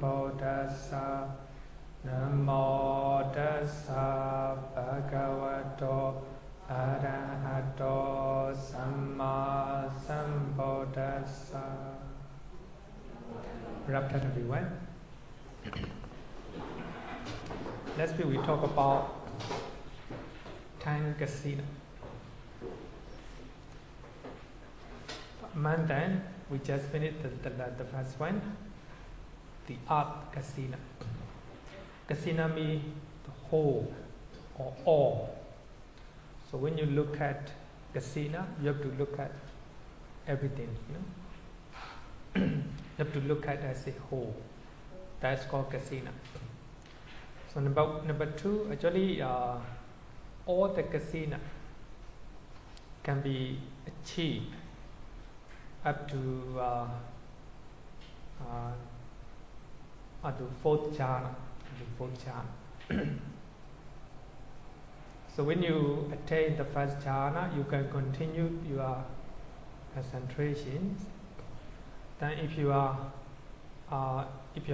Sambuddhassa. Namo Tassa Bhagavato Arahato Samma Sambuddhassa. Good afternoon, everyone. Last week we talked about time casino. Then we just finished the first one, the art casino. Casino means the whole or all. So when you look at casino, you have to look at everything, you know. You have to look at as a whole. That's called casino. So number two, actually, all the casino can be achieved up to fourth jhana. So when you attain the first jhana, you can continue your concentration. Then if your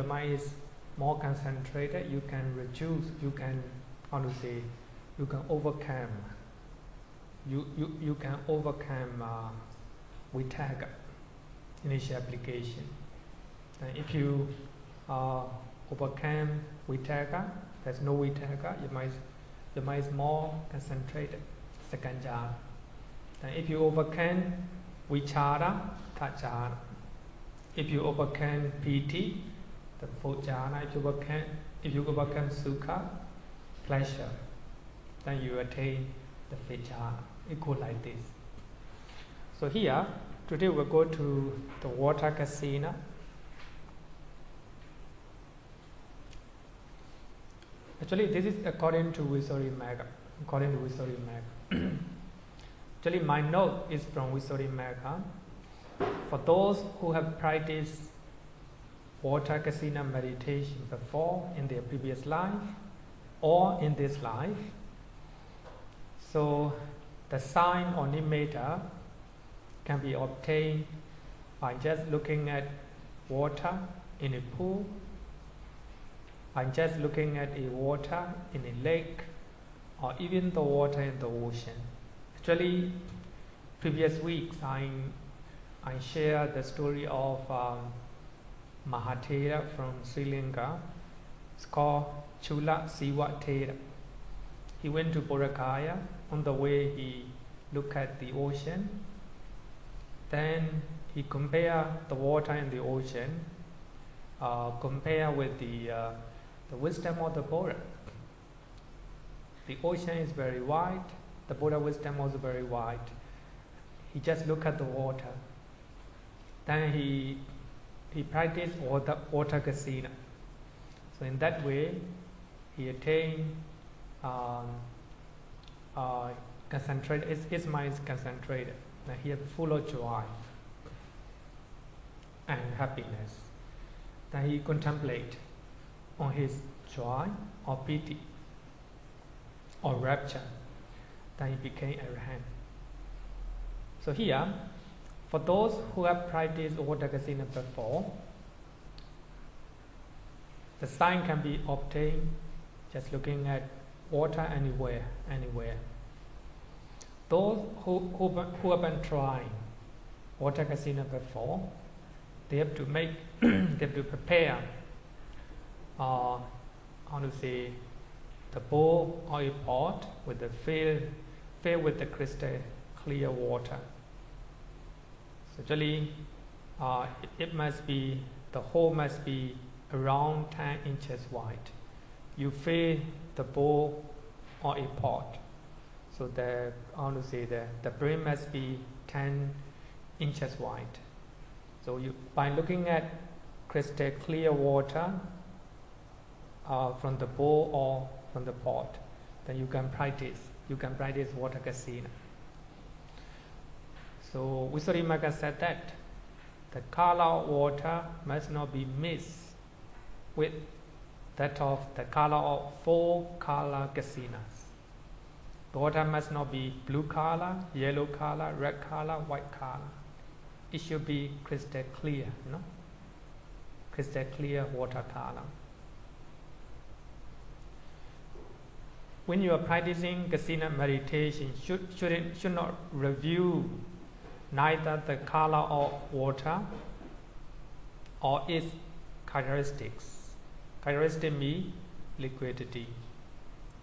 mind is more concentrated, you can reduce, you can overcome vitaga, initial application. And if you overcome vitaga, there's no vitaga, your mind is more concentrated, second jhana. And if you overcome vichara, third jhana. If you overcome piti, the fourth jhana. If you overcome sukha, pleasure, then you attain the fifth jhana. It goes like this. So here, today we'll go to the water casino. Actually, this is according to Visuddhimagga. Actually, my note is from Visuddhimagga. For those who have practiced water casino meditation before in their previous life or in this life, so the sign or nimitta can be obtained by just looking at water in a pool, by just looking at a water in a lake, or even the water in the ocean. Actually, previous weeks I shared the story of Mahathera from Sri Lanka. It's called Chula Siwa Thera. He went to Boracaya. On the way he looked at the ocean. Then he compared the water in the ocean, compare with the wisdom of the Buddha. The ocean is very wide, the Buddha wisdom was very wide. He just looked at the water. Then he practiced water casino. So in that way, he attained concentrated. His mind is concentrated. Now he is full of joy and happiness. Then he contemplate on his joy or pity or rapture. Then he became arahant. So here, for those who have practiced water casino before, the sign can be obtained just looking at water anywhere. Those who have been trying water casino before, they have to prepare the bowl or a pot with the filled with the crystal clear water. So actually, the hole must be around 10 inches wide. You fill the bowl or a pot. So the brim must be 10 inches wide. So by looking at crystal clear water from the bowl or from the pot, then you can practice water casino. So Visuddhimagga said that the color of water must not be mixed with that of the color of 4 color casinos. The water must not be blue color, yellow color, red color, white color. It should be crystal clear, crystal clear water color. When you are practicing kasina meditation, should not review neither the color of water or its characteristics. Characteristic means liquidity.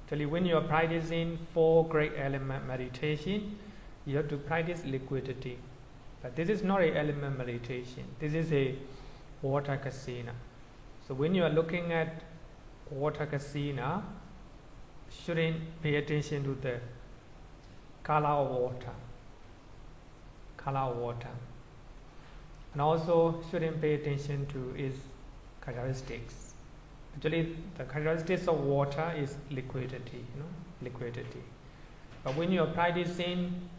Actually, when you are practicing 4 great element meditation, you have to practice liquidity. But this is not an element meditation. This is a water kasina. So when you are looking at water kasina, shouldn't pay attention to the color of water. And also shouldn't pay attention to its characteristics. Actually, the characteristics of water is liquidity, liquidity. But when you are practicing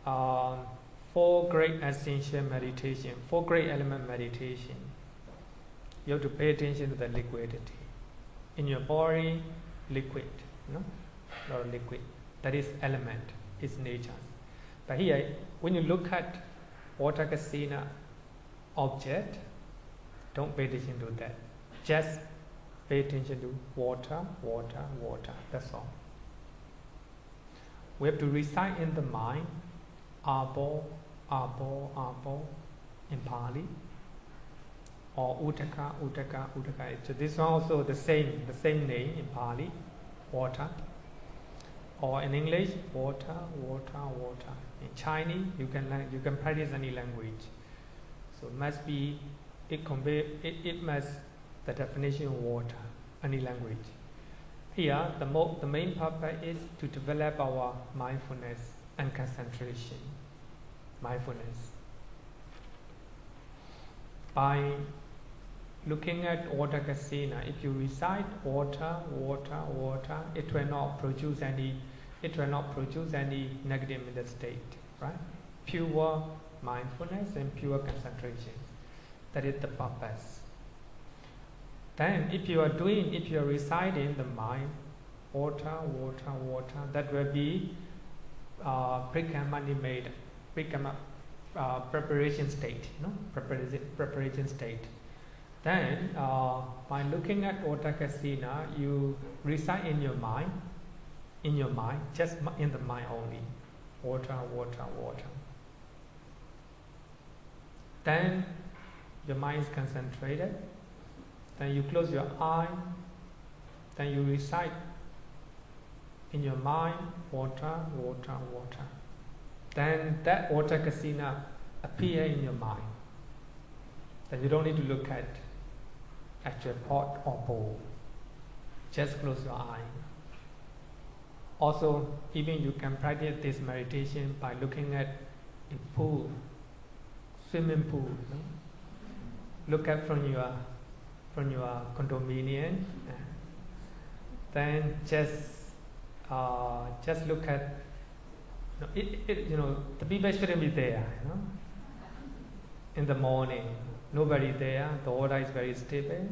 4 great essential meditation, 4 great element meditation, you have to pay attention to the liquidity. In your body, liquid, not liquid. That is element, its nature. But here, when you look at water kasina object, don't pay attention to that. Just pay attention to water, water, water. That's all. We have to recite in the mind, abo, abo, abo, in Pali, or utaka, utaka, utaka. So this is also the same name in Pali, water. Or in English, water, water, water. In Chinese, you can practice any language. So it must be it must the definition of water, any language. Here, the main purpose is to develop our mindfulness and concentration. Mindfulness. By looking at water kasina, if you recite water, water, water, it will not produce any negative mental state, right? Pure mindfulness and pure concentration. That is the purpose. Then if you are reciting the mind, water, water, water, that will be preparation state, preparation state. Then by looking at water kasina, you recite in your mind, just in the mind only, water, water, water. Then your mind is concentrated. Then you close your eye. Then you recite in your mind, water, water, water. Then that water kasina appear in your mind. Then you don't need to look at actual pot or bowl. Just close your eye. Also, even you can practice this meditation by looking at a pool, swimming pool. Look at from your condominium. Then just look at. The people shouldn't be there. In the morning, nobody there. The water is very stable.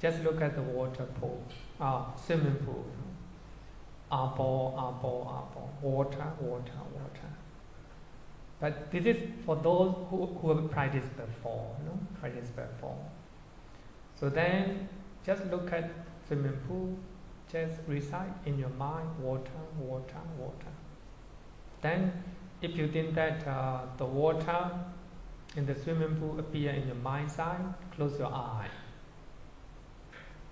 Just look at the water pool, swimming pool. Abo, abo, abo, water, water, water. But this is for those who have practiced before, So then, just look at swimming pool. Just recite in your mind, water, water, water. Then, if you think that the water in the swimming pool appear in your mind side, close your eye.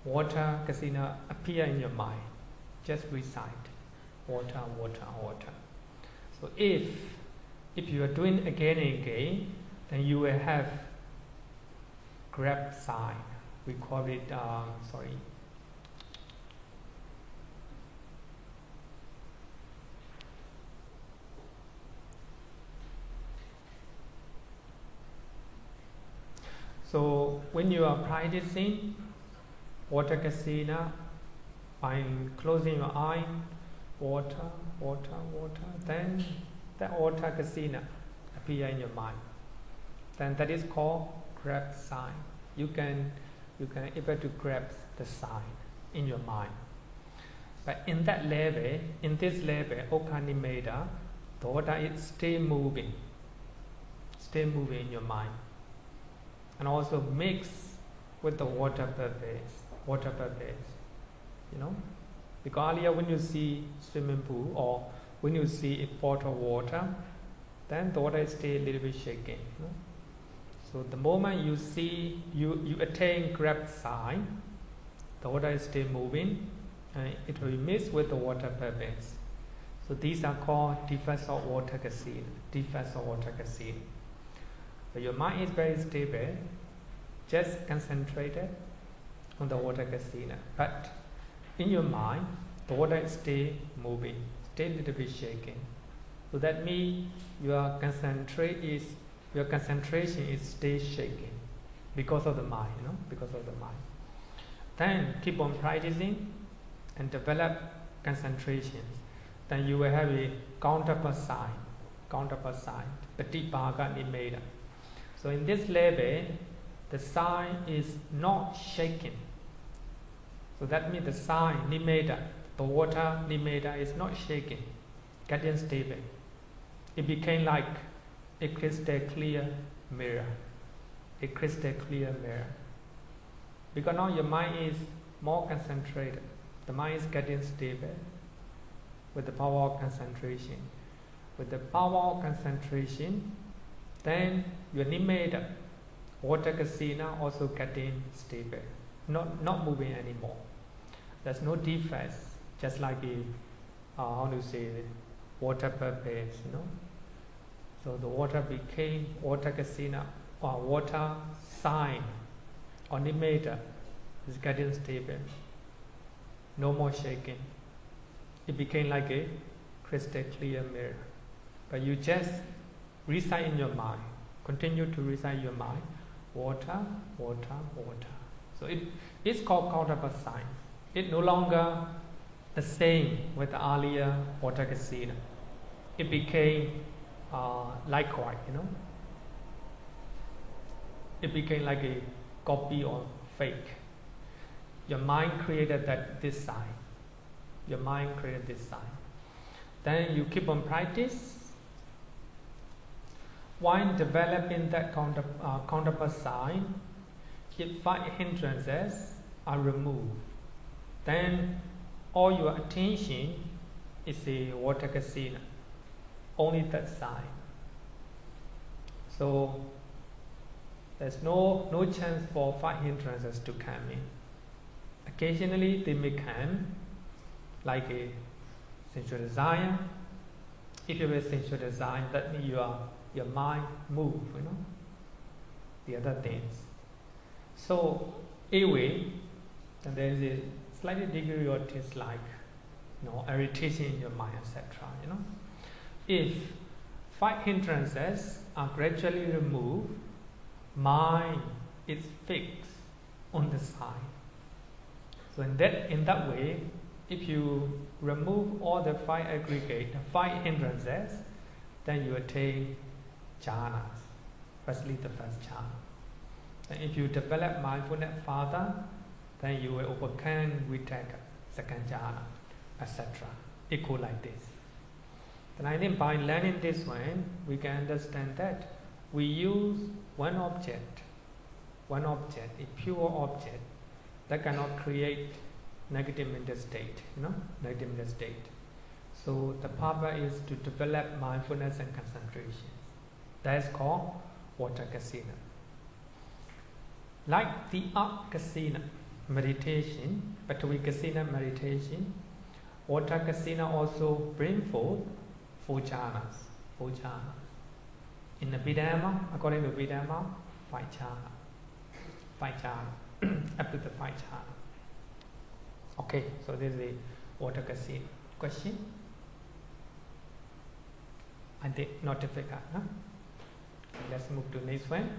Water kasina appear in your mind. Just recite water, water, water. So if you are doing again and again, then you will have grab sign. We call it So when you are practicing water kasina, by closing your eye, water, water, water, then that water kasina appear in your mind. Then that is called grab sign. You can able to grab the sign in your mind. But in this level, Okanimeda, the water is still moving in your mind. And also mix with the water purpose. Water purpose. You know? Because earlier when you see swimming pool or when you see a pot of water, then the water stays a little bit shaking. You know? So the moment you see, you attain grab sign, the water is still moving, and it will mix with the water purpose. So these are called defects of water casino. Defects of water casino. But your mind is very stable, just concentrated on the water casino. But in your mind, the water is still moving, still a little bit shaking. So that means your concentration is still shaking because of the mind, you know, because of the mind. Then keep on practicing and develop concentration. Then you will have a counterpart sign, Patipāga Nimeda. So in this level, the sign is not shaking. So that means the sign Nimeda, the water Nimeda is not shaking, getting stable. It became like a crystal clear mirror. A crystal clear mirror. Because now your mind is more concentrated. The mind is getting stable with the power of concentration. With the power of concentration, then your Nimeda, water casino, also getting stable. Not moving anymore. There's no defects, just like water purpose, you know. So the water became water casino or water sign or Nimeda is getting stable. No more shaking. It became like a crystal clear mirror. But you just recite in your mind, continue to recite in your mind, water, water, water. So it's called counterpart sign. It's no longer the same with the earlier water casino. It became likewise, you know. It became like a copy or fake. Your mind created this sign. Your mind created this sign. Then you keep on practice. While developing that counterpart sign, if 5 hindrances are removed, then all your attention is a water casino. Only that sign. So there's no chance for 5 hindrances to come in. Occasionally they may come, like a sensual desire. If you have a sensual desire, that means your mind move, you know, the other things. So anyway, then there is a slightly degree of dislike, you know, irritation in your mind, etc. You know, if 5 hindrances are gradually removed, mind is fixed on the sign. So in that way, if you remove all the 5 aggregate, 5 hindrances, then you attain jhanas, firstly the first jhana. And if you develop mindfulness further, then you will overcome vitaka, second jhana, etc. Equal like this. Then I think by learning this one, we can understand that we use one object, a pure object, that cannot create negative mental state, you know, negative mental state. So the purpose is to develop mindfulness and concentration. That is called water casino. Like the art casino meditation, Patavi casino meditation, water casino also bring forth 4 jhanas. 4 jhanas. In the Abhidhamma, according to Abhidhamma, 5 jhana. 5 jhana. Up to the 5 jhana. Okay, so this is the water casino. Question? I think not difficult, huh? Let's move to next one.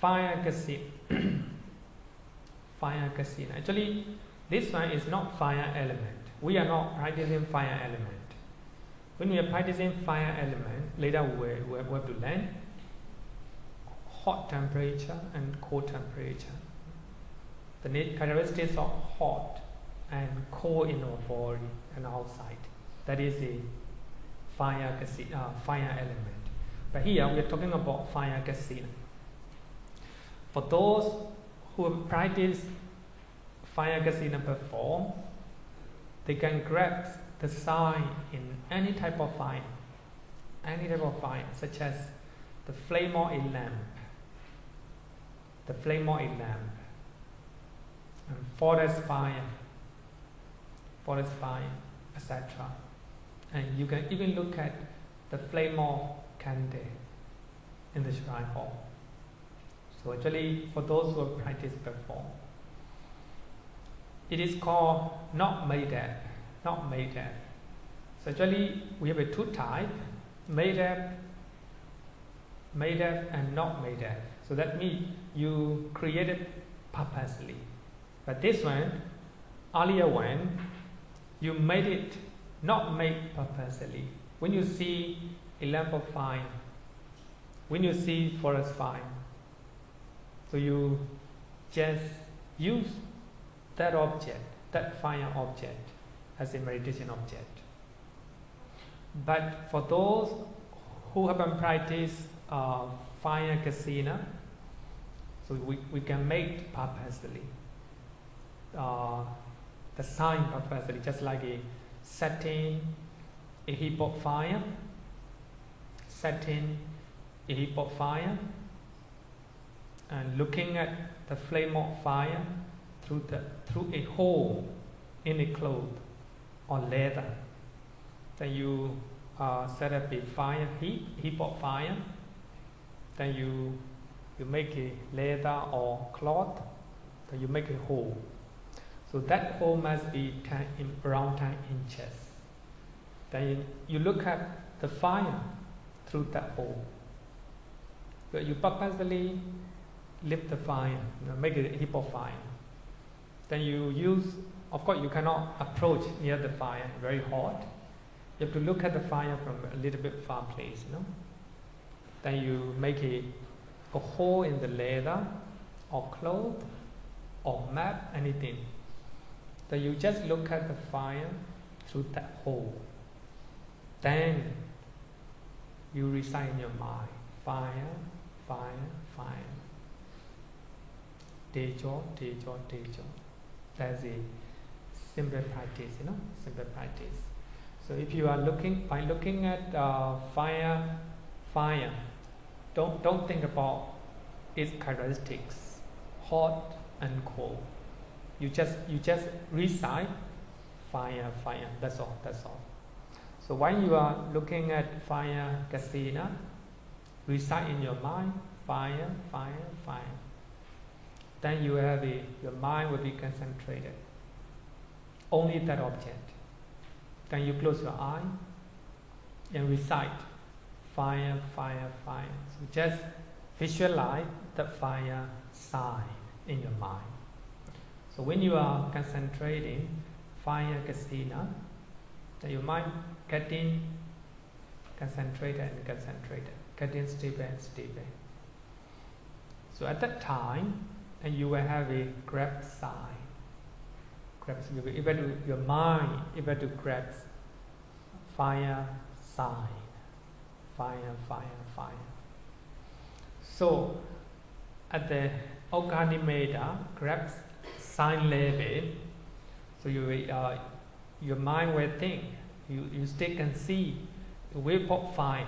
Fire casino. Fire casino. Actually, this one is not fire element. We are not practicing fire element. When we are practicing fire element, later we have to learn hot temperature and cold temperature. The characteristics of hot and cold in our body and outside. That is a fire element. But here we are talking about fire casino. For those who practice fire kasina perform, they can grab the sign in any type of fire, such as the flame or a lamp, and forest fire, etc. And you can even look at the flame or candle in the shrine hall. So actually, for those who have practiced before, it is called not made up. So actually, we have a two type: made up and not made up. So that means you created purposely. But this one, earlier one, you made it not made purposely. When you see a lamp of fire, when you see forest fire, so you just use that object, that fire object, as a meditation object. But for those who haven't practiced fire kasina, so we can make purposely the sign purposely, just like setting a heap of fire, and looking at the flame of fire through a hole in a cloth or leather. Then you set up a fire heap of fire. Then you make a leather or cloth. Then you make a hole. So that hole must be around 10 inches. Then you look at the fire through that hole. So you purposely lift the fire, make a heap of fire. Then you use, of course you cannot approach near the fire, very hot. You have to look at the fire from a little bit far place, Then you make a hole in the leather or cloth or map, anything. Then you just look at the fire through that hole. Then you recite in your mind, fire, fire, fire. Tejo, tejo, tejo. That's a simple practice, simple practice. So if you are looking at fire, don't think about its characteristics, hot and cold. You just recite fire, fire. That's all. So when you are looking at fire kasina, recite in your mind fire, fire, fire. Then you have your mind will be concentrated only that object. Then you close your eye and recite fire, fire, fire. So just visualize the fire sign in your mind. So when you are concentrating fire kasina, then your mind getting concentrated, getting steeper and steeper. So at that time, and you will have a grab sign. You will able to, your mind able to grab fire sign. Fire, fire, fire. So at the Okanimeda grabs sign level, so you will, your mind will think, you still can see the wave of fire.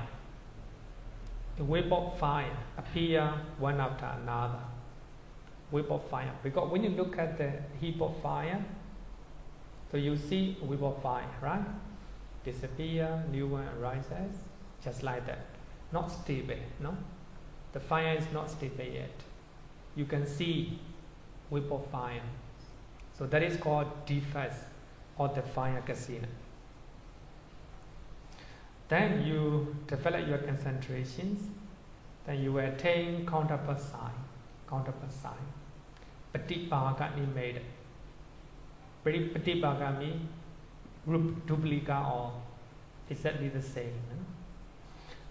The wave of fire appear one after another. Wave of fire. Because when you look at the heap of fire, so you see a wave of fire, right? Disappear, new one arises, just like that. Not stable, The fire is not stable yet. You can see wave of fire. So that is called defense or the fire kasina. Then you develop your concentrations. Then you will attain counterpart sign. Patipaga made. Patipaga means duplica or exactly the same.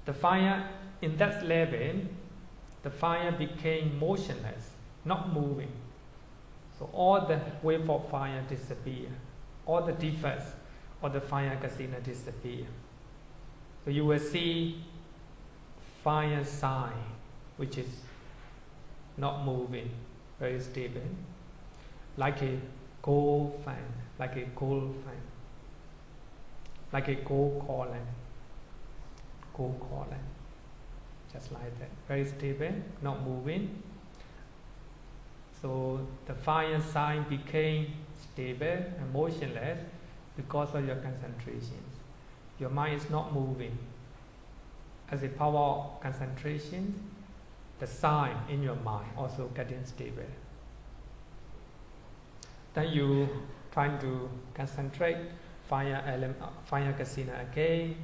The fire in that level, the fire became motionless, not moving. So all the wave of fire disappear. All the defects of the fire kasina disappear. So you will see fire sign, which is not moving, very stable, like a gold fan, like a gold fan, like a gold collar, just like that, very stable, not moving. So the fire sign became stable and motionless because of your concentration. Your mind is not moving. As a power of concentration, the sign in your mind also getting stable. Then you try to concentrate, fire casino again.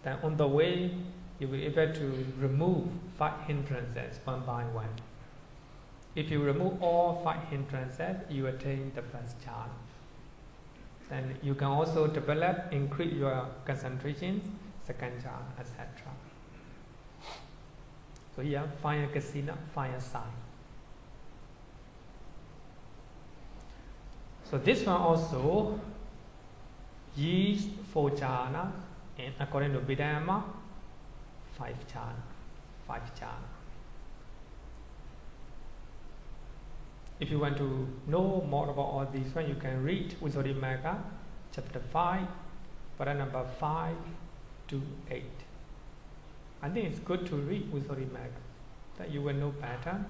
Then on the way, you will be able to remove 5 hindrances one by one. If you remove all 5 hindrances, you attain the first jhana. Then you can also develop, increase your concentration, second jhana, etc. So here, fire casino, fire sign. So this one also yields 4 jhana, and according to Abhidhamma, 5 jhana. If you want to know more about all these ones, you can read Visuddhimagga, chapter 5, para number 5 to 8. I think it's good to read Visuddhimagga, that you will know better,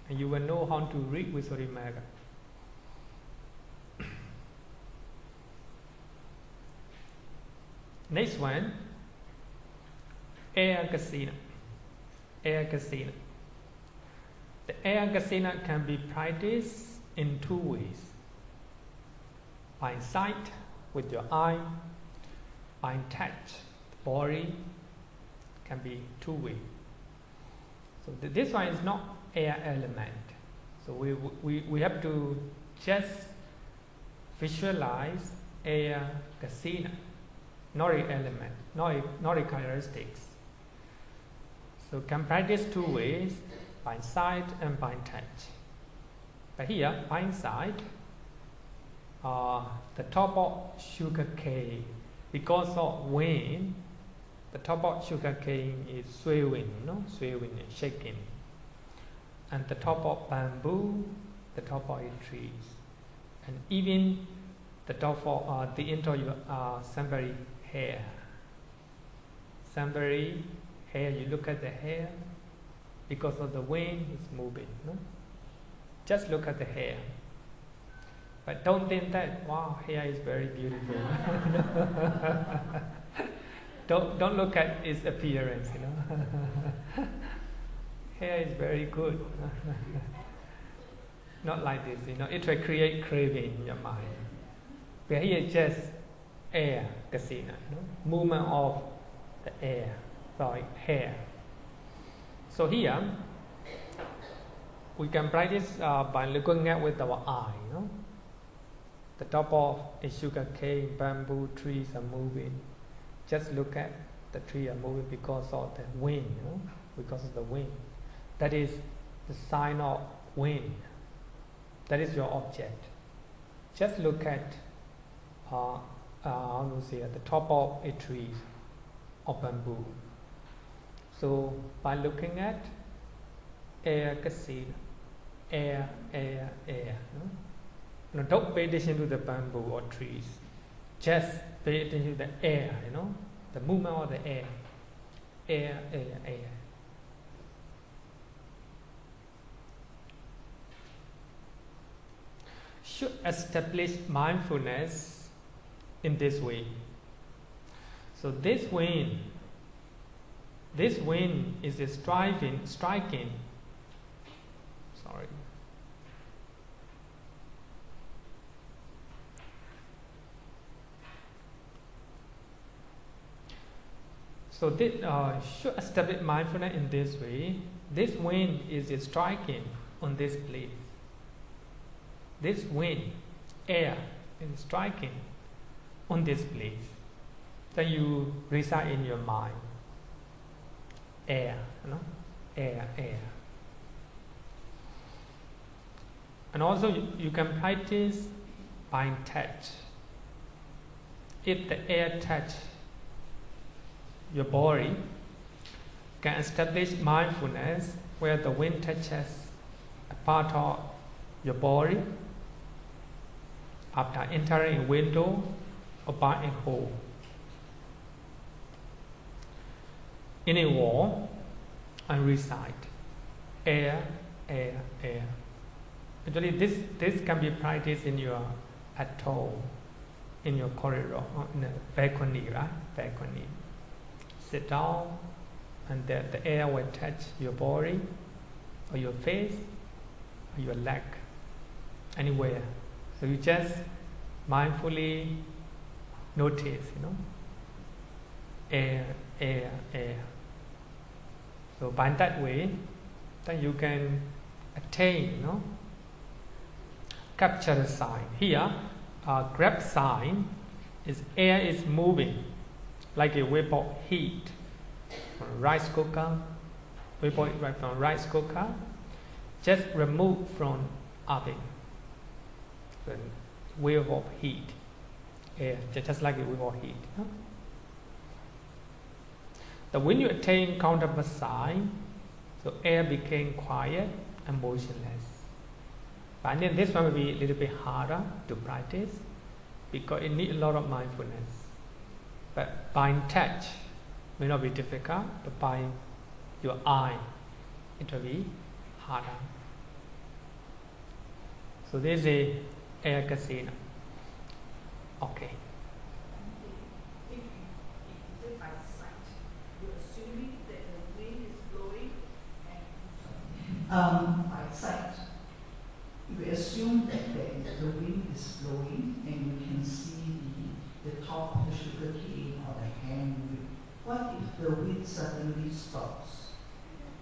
and you will know how to read Visuddhimagga. Next one, air casino. Air casino. The air casino can be practiced in 2 ways. By sight with your eye, by touch, the body can be 2 ways. So this one is not air element. So we have to just visualize air casino, not an element, not a characteristics. So can practice 2 ways, by sight and by touch. But here, by sight, the top of sugar cane, because of wind, the top of sugar cane is swaying, swaying and shaking. And the top of bamboo, the top of trees, and even the top of the end of your somebody hair. Somebody hair, you look at the hair, because of the wind, it's moving. Just look at the hair. But don't think that, wow, hair is very beautiful. Don't look at its appearance, Hair is very good. Not like this, it will create craving in your mind. But here just air casino, movement of the air, like hair. So here, we can practice by looking at with our eye. The top of a sugar cane, bamboo trees are moving. Just look at the tree are moving because of the wind. Because of the wind. That is the sign of wind. That is your object. Just look at the top of a tree of bamboo. So by looking at air casino, air. Don't pay attention to the bamboo or trees. Just pay attention to the air, the movement of the air. Air. Should establish mindfulness in this way. So this wind is a striking. Sorry. So this should establish mindfulness in this way. This wind is striking on this place. This wind, air, is striking on this place. Then you recite in your mind. Air, air. And also you can practice by touch. If the air touch your body, can establish mindfulness where the wind touches a part of your body after entering a window or by a hole. In a wall, and recite air, air, air. Actually, this can be practiced in your atoll, in your corridor, in a balcony, right? Balcony. Sit down, and the air will touch your body, or your face, or your leg, anywhere. So you just mindfully notice, air, air, air. So by that way, then you can attain, capture the sign. Here, grab sign is air is moving, like a vapor of heat from rice cooker, vapor right from rice cooker, just remove from oven. The wave of heat, air, just like a wave of heat. So when you attain counterpart sign, so air became quiet and motionless. But then this one will be a little bit harder to practice because it needs a lot of mindfulness. But by touch may not be difficult, but by your eye it will be harder. So this is a air casino. Okay. By sight, you assume that the wind is blowing and you can see the top of the sugar cane or the hand. What if the wind suddenly stops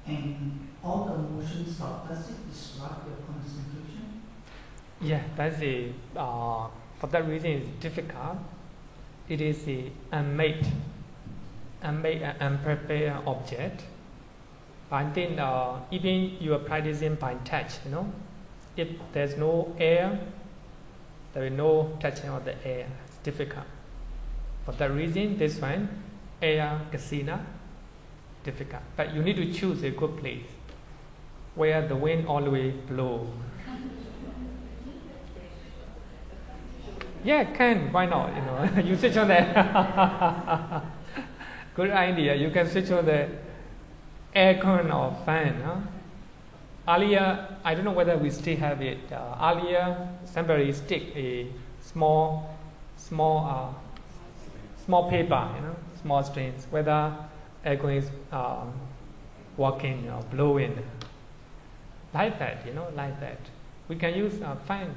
and all the motion stops? Does it disrupt your concentration? Yeah, that's a for that reason it's difficult. It is a unmade and unprepared object. But then even you are practicing by touch, if there's no air, there is no touching of the air. It's difficult. For that reason, this one, air casino, difficult. But you need to choose a good place where the wind always blows. Yeah, can. Why not? You switch on the good idea. You can switch on the aircon or fan. Earlier, I don't know whether we still have it. Earlier, somebody stick a small paper, small strings. Whether aircon is working or blowing, like that, like that. We can use a fan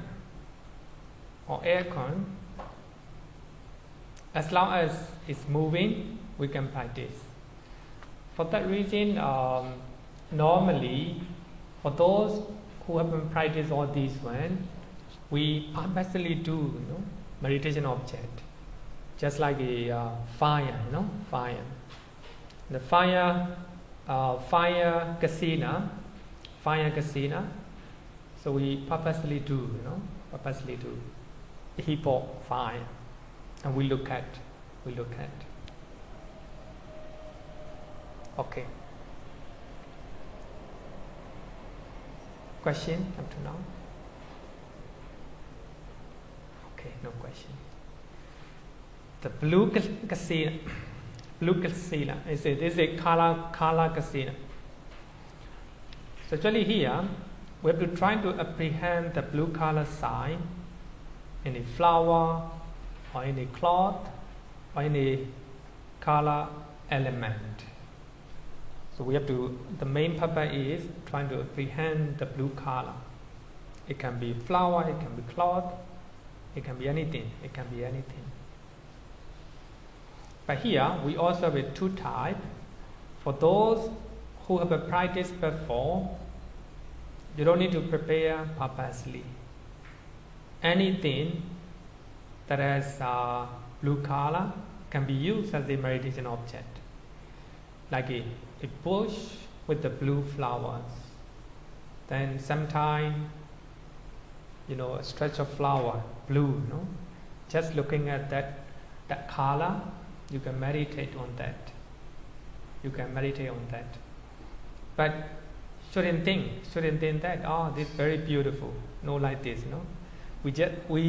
or aircon. As long as it's moving, we can practice. For that reason, normally, for those who haven't practiced all these ones, we purposely do, meditation object, just like a fire, fire. The fire casino. So we purposely do, purposely do a heap of fire, and we look at. Okay. Question up to now? Okay, no question. The blue casino is a color casino. So actually here we have to try to apprehend the blue color sign in a flower or in a cloth or in a color element. So we have to, the main purpose is trying to apprehend the blue color. It can be flower, it can be cloth, it can be anything, But here we also have two types. For those who have practiced before, you don't need to prepare purposely. Anything that has blue color can be used as a meditation object. Like a bush with the blue flowers. Then sometime, a stretch of flower, blue, Just looking at that color, you can meditate on that. But shouldn't think that, oh, this is very beautiful. No, like this, you know. We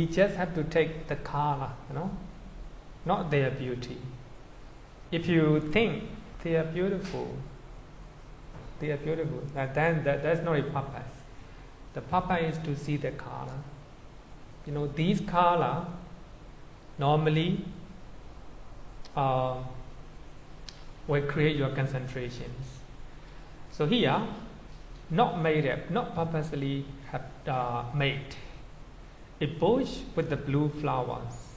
just have to take the color, you know, not their beauty. If you think they are beautiful, then that's not a purpose. The purpose is to see the color. You know, these color normally will create your concentrations. So here, not made up, not purposely have made. A bush with the blue flowers.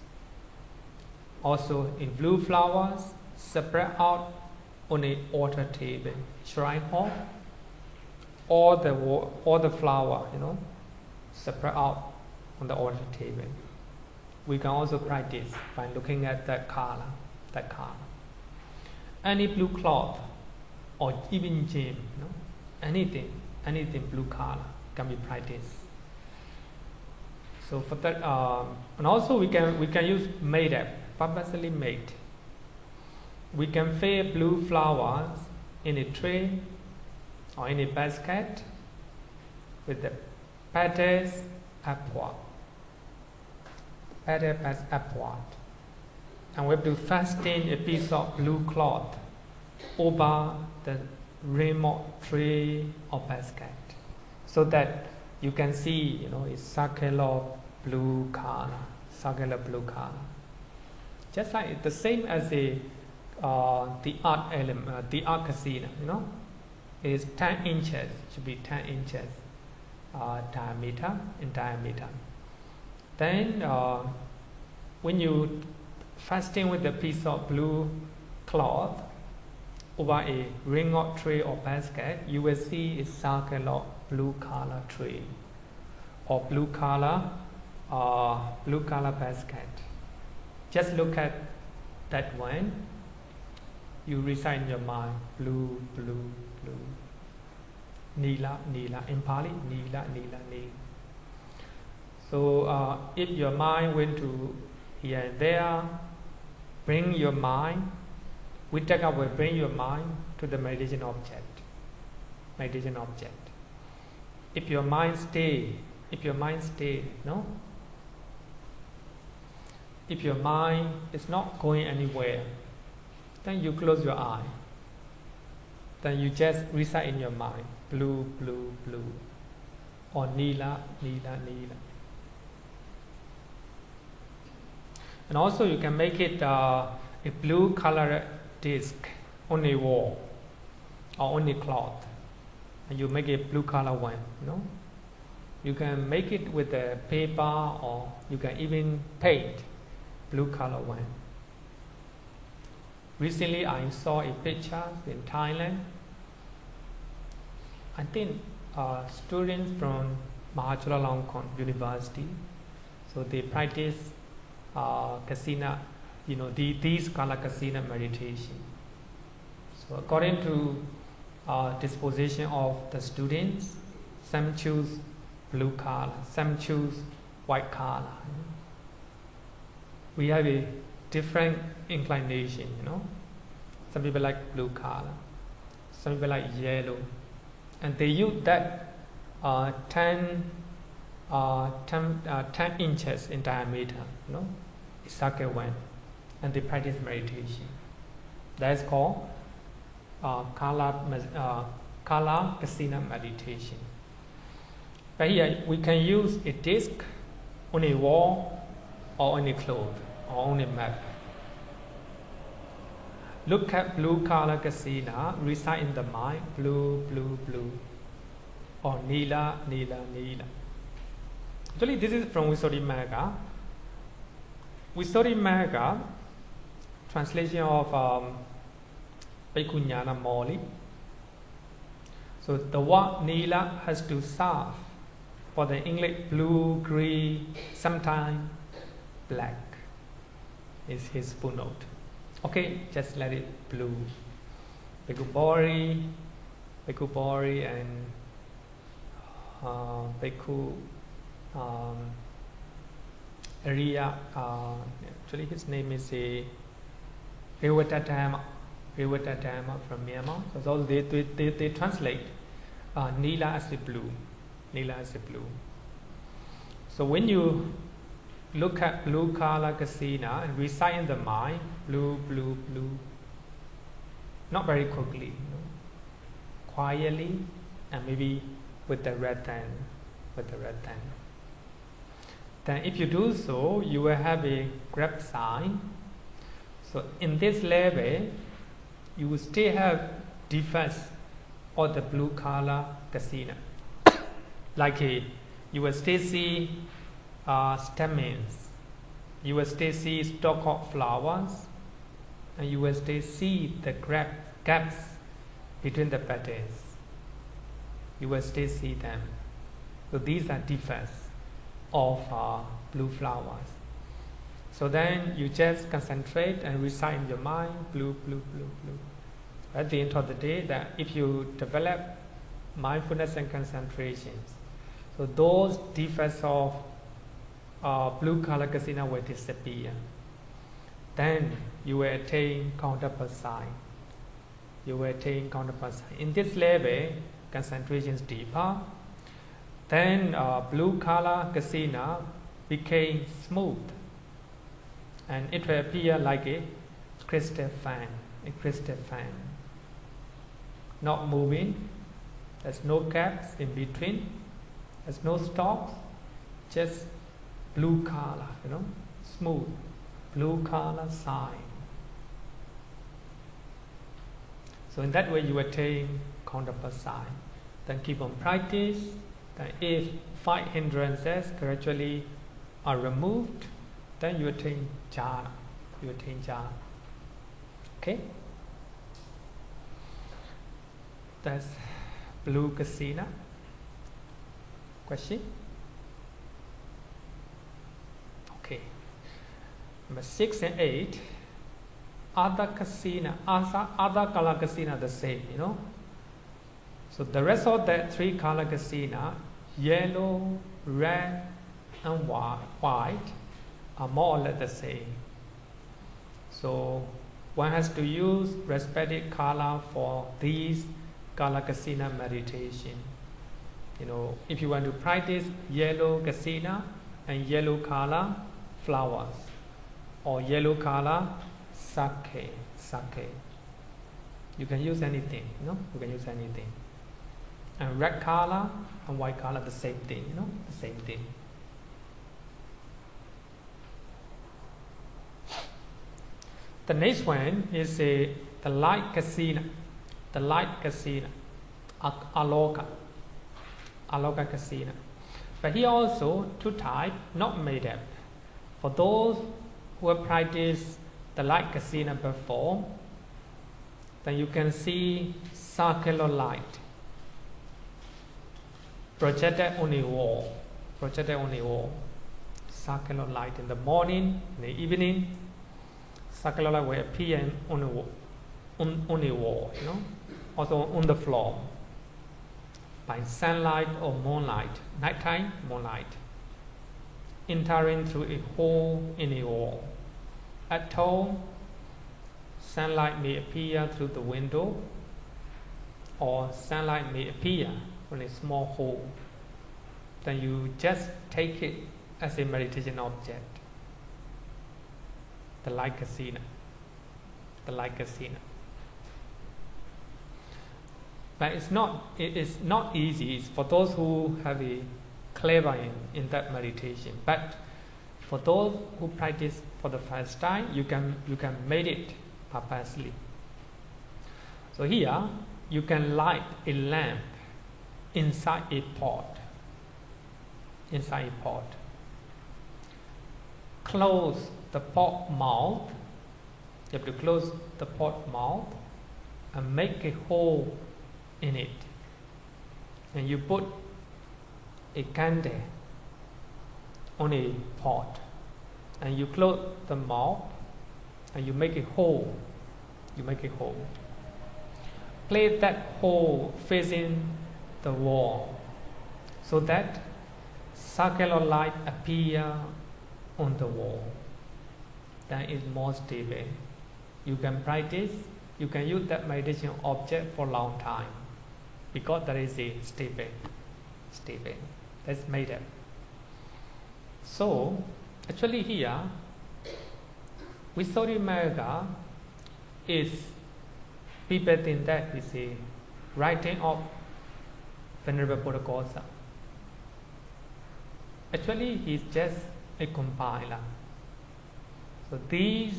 Also, in blue flowers, spread out on an altar table, shrine hall, all the flower, you know, spread out on the altar table. We can also practice by looking at that color. Any blue cloth or even gem, you know, anything blue color can be practiced. So for that, and also we can use made up, purposely made. We can fill blue flowers in a tray or in a basket with the petals upward. And we have to fasten a piece of blue cloth over the remote tray or basket, so that you can see, you know, it's circular blue color. Just like the same as the art element, the art casino, you know, is 10 inches, should be 10 inches diameter. Then when you fasten with a piece of blue cloth over a ring or tray or basket, you will see a circular blue color tray or blue color basket. Just look at that one. You recite in your mind blue. Nila. In Pali, Nila. So if your mind went to here and there, bring your mind. Vitaka will bring your mind to the meditation object. If your mind stay, no? If your mind is not going anywhere, then you close your eye. Then you just recite in your mind, blue, or nila. And also you can make it a blue color disc on a wall or on a cloth, and you make a blue color one, you know. You can make it with a paper, or you can even paint blue color one. Recently I saw a picture in Thailand. I think students from Mahachulalongkorn University, so they practice kasina, you know, these color kasina meditation. So according to disposition of the students, some choose blue color, some choose white color. We have a different inclination, you know. Some people like blue color, some people like yellow, and they use that 10 inches in diameter, you know, circle one, and they practice meditation. That is called Kala Kasina meditation. But here we can use a disc on a wall or on a cloth or on a map. Look at blue color kasina, recite in the mind, blue, or nila. Actually, this is from Visuddhimagga. Visuddhimagga, translation of Bhikkhu Ñāṇa Moli. So the word nila has to serve for the English blue, green, sometimes black is his footnote. Okay, just let it blue. Bhikkhu Bodhi and Bhikkhu Ariya, actually his name is Rewatadhamma from Myanmar. So they translate Nila as a blue. Nila as a blue. So when you look at blue color kasina and recite in the mind, blue, blue, blue, not very quickly, quietly, and maybe with the red pen, Then if you do so, you will have a grab sign. So in this level, you will still have defects of the blue color kasina. Like you will still see stamens, you will still see stalk of flowers, and you will still see the gaps between the petals. You will still see them. So these are defects of blue flowers. So then you just concentrate and recite in your mind, blue, blue, blue, blue. At the end of the day, that if you develop mindfulness and concentrations, so those defects of blue color kasina will disappear. Then you will attain counterpart sign. In this level, concentration is deeper. Then blue color kasina became smooth, and it will appear like a crystal fan. Not moving. There's no gaps in between. There's no stops. Just blue color, smooth, blue color sign. So in that way you attain counterpart sign. Then keep on practice. Then if 5 hindrances gradually are removed, then you attain jhana. Okay? That's blue kasina. Question? Okay. Number 6 and 8. Other color kasina the same, So the rest of that 3 color kasina, yellow, red, and white, are more or less the same. So one has to use respective color for these color kasina meditation. If you want to practice yellow kasina and yellow color flowers, or yellow color sake, you can use anything, And red color and white color, the same thing, the same thing. The next one is the light kasina. Aloka kasina. But here also 2 types, not made up. For those who have practiced the light kasina before, then you can see circular light projected on a wall. Circular light in the morning, in the evening. Circular light will appear on a wall, also on the floor. By sunlight or moonlight, nighttime, moonlight, entering through a hole in a wall. At home, sunlight may appear through the window, or sunlight may appear from a small hole. Then you just take it as a meditation object. The light kasina. But it is not easy. It's for those who have a clever in that meditation. But for those who practice for the first time, you can make it purposely. So here you can light a lamp inside a pot. Close the pot mouth. You have to close the pot mouth and make a hole in it. And you put a candle on a pot, and you close the mouth, and you make a hole. Place that hole facing the wall, so that circular light appear on the wall. That is more stable. You can practice. You can use that meditation object for a long time. because there is a stable. That's made up. So actually here Visuddhimagga is, people think that is a writing of Venerable Buddha Gosa. Actually he's just a compiler. So these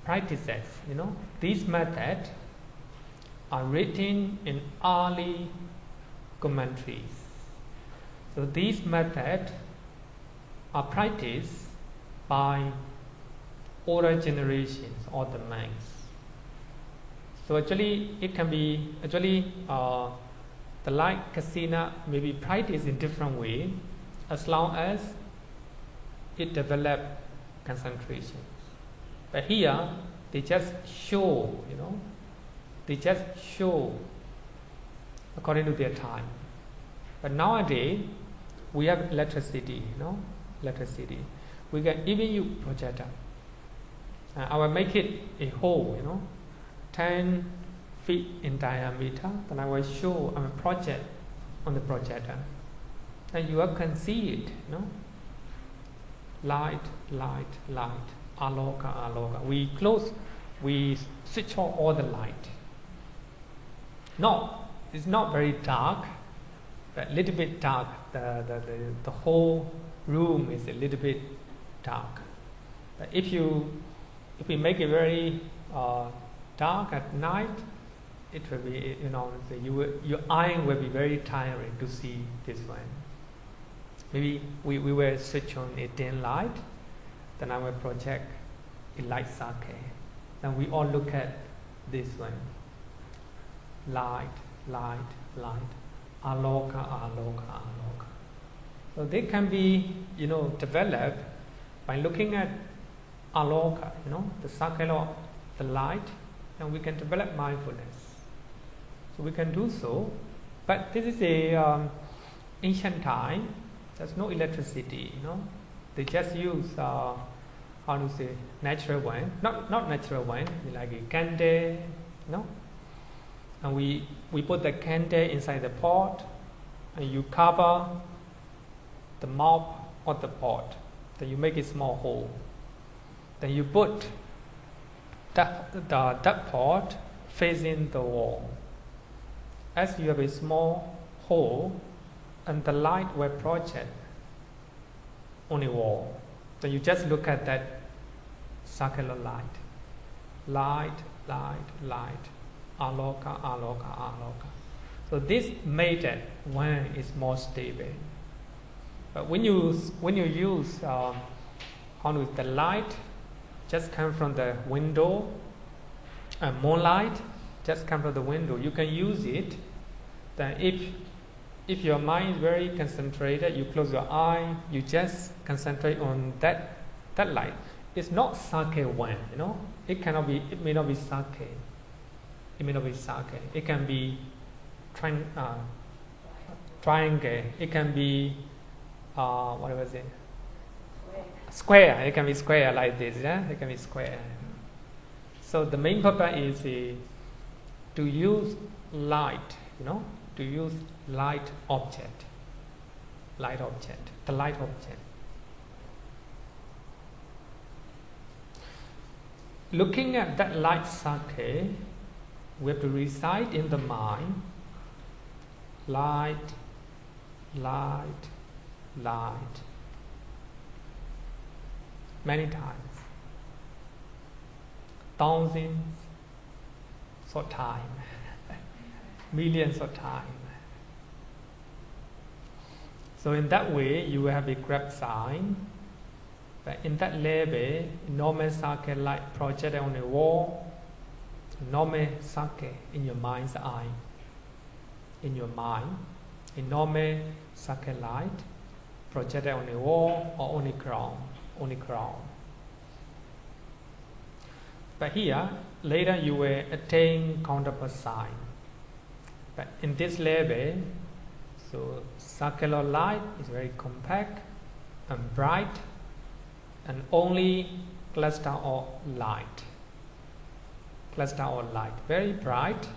practices, these methods are written in early commentaries. So these methods are practiced by older generations or the monks. So actually it can be, the light kasina may be practiced in different way as long as it develops concentration. But here they just show, they just show according to their time. But nowadays we have electricity, electricity. We can even use projector. I will make it a hole, 10 feet in diameter. Then I will show a project on the projector, and you can see it, light, aloka. We switch on all the light. No, it's not very dark, but a little bit dark. The whole room is a little bit dark. But if we make it very dark at night, it will be, your eye will be very tiring to see this one. Maybe we will switch on a dim light, then I will project a light circle. Then we all look at this one. Light, aloka. So they can be, developed by looking at aloka, the circle of the light, and we can develop mindfulness. So we can do so, but this is a ancient time. There's no electricity, They just use natural one, not natural one, like a candle, And we put the candle inside the pot, and you cover the mouth of the pot. Then you make a small hole. Then you put that pot facing the wall. As you have a small hole, and the light will project on the wall. Then you just look at that circular light. Light. Aloka. So this method one is more stable. But when you use the light just come from the window, moonlight just come from the window, you can use it. Then if your mind is very concentrated, you close your eye, you just concentrate on that light. It's not sake one, It may not be sake. It can be triangle. It can be what was it? Square. It can be square like this. Yeah, it can be square. So the main purpose is to use light. To use light object. The light object. Looking at that light circle, we have to recite in the mind, light. Many times. Thousands of times. Millions of times. So in that way, you will have a grab sign. But in that level, normal circle light projected on the wall, normal circle in your mind's eye. In your mind, a normal circle light projected on the wall or on the ground. But here, later you will attain counterpart sign. But in this level, so circular light is very compact and bright, and only cluster of light. Very bright,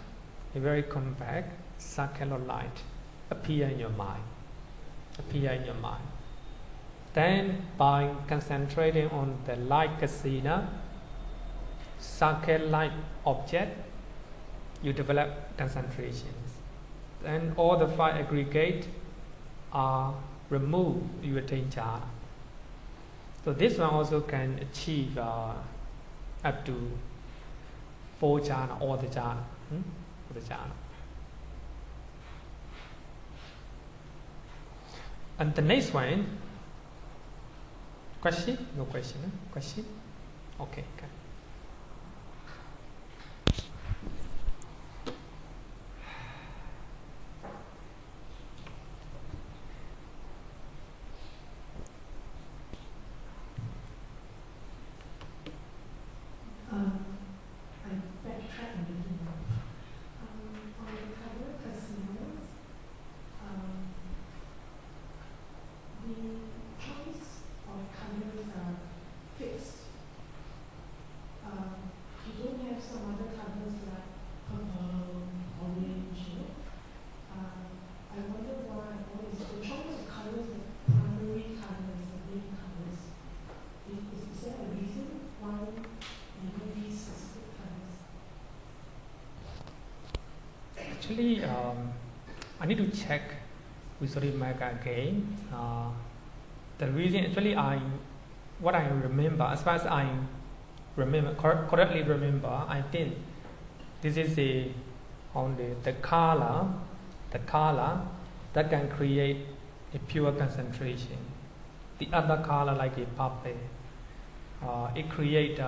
very compact, circular light appear in your mind. Then by concentrating on the light kasina, circle-like object, you develop concentrations. Then all the 5 aggregate are removed, you attain jhana. So this one also can achieve up to 4 jhana, all the jhana. And the next one, question? No question, huh? Question? Okay. I backtrack a little more. On the color casinos, the choice of colors are fixed. You don't have some other colors like purple, orange, you know. I wonder why, or is the choice of colors the primary colors, the main colors? Is there a reason why you know these specific colors? Actually, I need to check with Visuddhimagga again. The reason, actually, what I remember, as far as I remember, correctly remember, I think this is only the color that can create a pure concentration. The other color, like a purple, it creates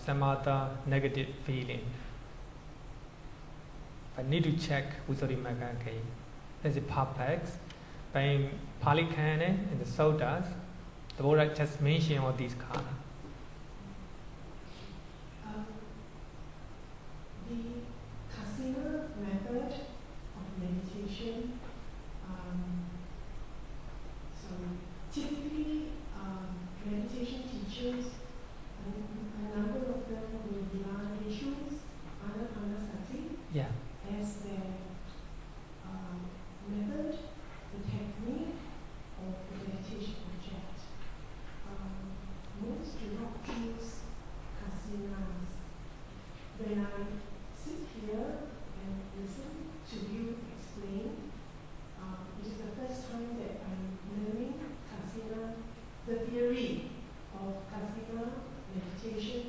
some other negative feeling. I need to check with Visuddhimagga again. There's a perplex. But in Pali Canon and the Suttas, the Buddha just mentioned all these colors. The Kasina method of meditation, typically meditation teachers, a number of them will rely choose Anapana as their method, the technique of the meditation object. Most do not choose kasinas. When I sit here and listen to you explain, it is the first time that I'm learning kasina, the theory of kasina meditation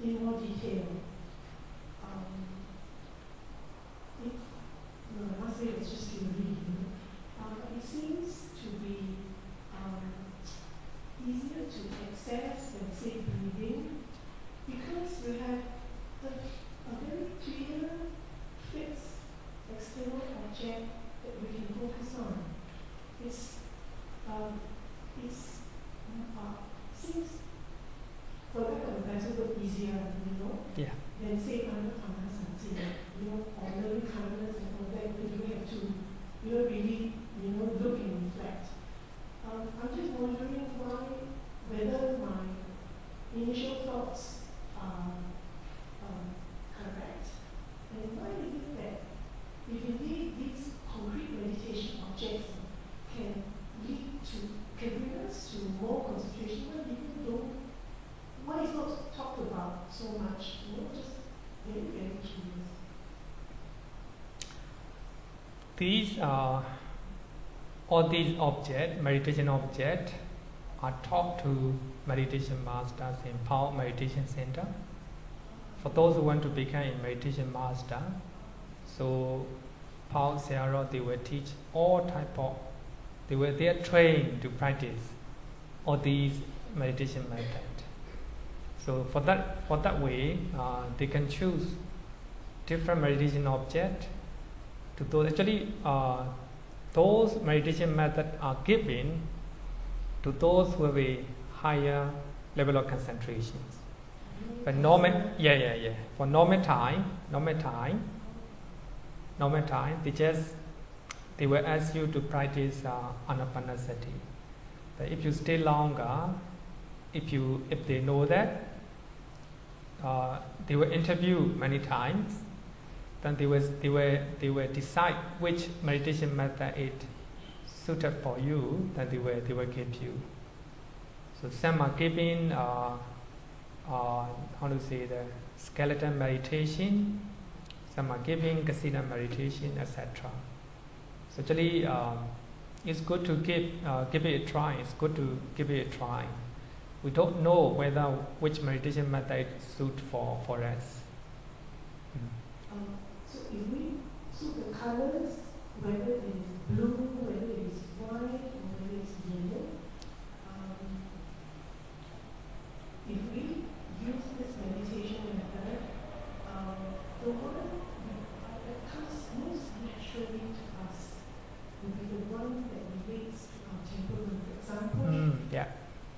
in more detail. I must say it's just theory. It seems to be easier to access than, say, breathing, because you have a very clear, fixed external object that we can focus on. It seems, for lack of a better word, easier, than, say, Anapana, or learning kindness and all that, because we have to, really, look and reflect. I'm just wondering whether my initial thoughts are correct, and why is it that if indeed these concrete meditation objects can bring us to more concentration, why is not talked about so much? Just very, very curious. All these objects, meditation objects, are taught to meditation masters in Power Meditation Center. For those who want to become a meditation master, so Power Sayadaw, they will teach all type of, they are trained to practice all these meditation methods. So for that way, they can choose different meditation objects to those. Actually, those meditation methods are given to those who have a higher level of concentrations. But for normal time, they will ask you to practice Anapanasati. But if you stay longer, if they know that they were interviewed many times. Then they will decide which meditation method is suited for you. Then they will give you. So some are giving how to say, the skeleton meditation. Some are giving kasina meditation, etc. So actually, it's good to give it a try. It's good to give it a try. We don't know whether which meditation method suits for us. So the colors, whether it is blue, whether it is white, or whether it's yellow, if we use this meditation method, the one that comes most naturally to us will be the one that relates to our temperament. For example,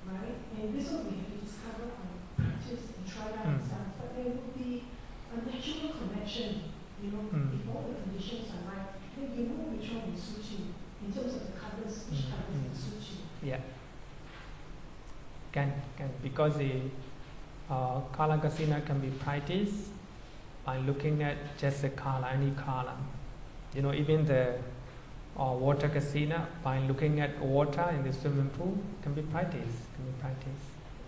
right? And this one we have to discover and practice and try out ourselves. But there will be a natural connection, if all the conditions are right, then you know which one will suit you in terms of the colors, which colors will suit you. Yeah. Can because the color kasina can be practiced by looking at just the color, any color. Even the water kasina, by looking at water in the swimming pool, can be practiced.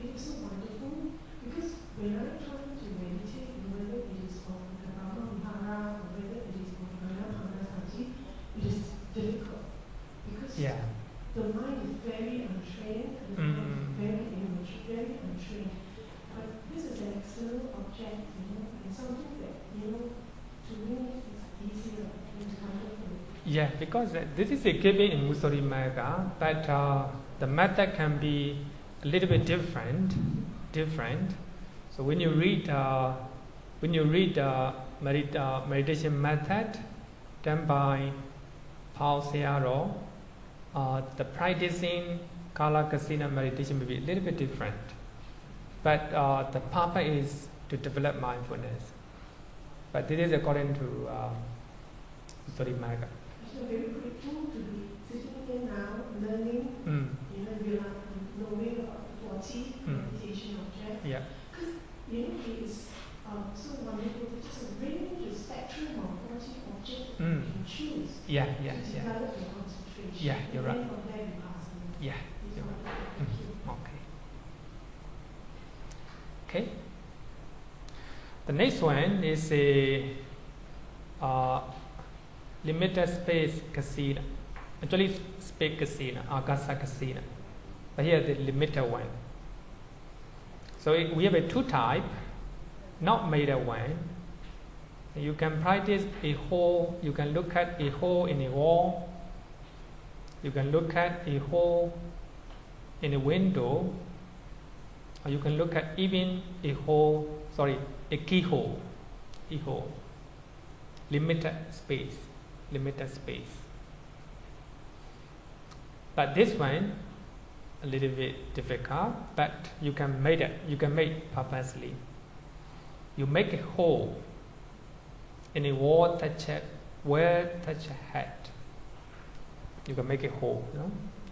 It is so wonderful because when I try to meditate, whether it is on the Dhamma or whether it is on Anapana, it is difficult because the mind is very untrained and the mind is very untrained. But this is an external object, and something that, to me is easier and wonderful. Yeah, because this is a given in Musori Magga, but the method can be a little bit different. So when you read meditation method done by Paul Sayadaw, the practicing Kala Kasina meditation may be a little bit different. But the purpose is to develop mindfulness. But this is according to Musori Magga. So very grateful to be sitting here now, learning, knowing about the 40 meditation objects. Yeah. Because, it is so wonderful to just range the spectrum of 40 objects that you can choose to develop your concentration. Yeah, you're right. And then from there you pass on. Yeah, you're right. Okay. The next one is a limited space kasina. Actually, space kasina, agasa kasina. But here the limited one. So we have a two type, not made a one. You can practice a hole. You can look at a hole in a wall. You can look at a hole in a window. Or you can look at even a keyhole. Limited space. But this one a little bit difficult, but you can make it. You can make purposely. You make a hole in a wall touch a head. You can make a hole,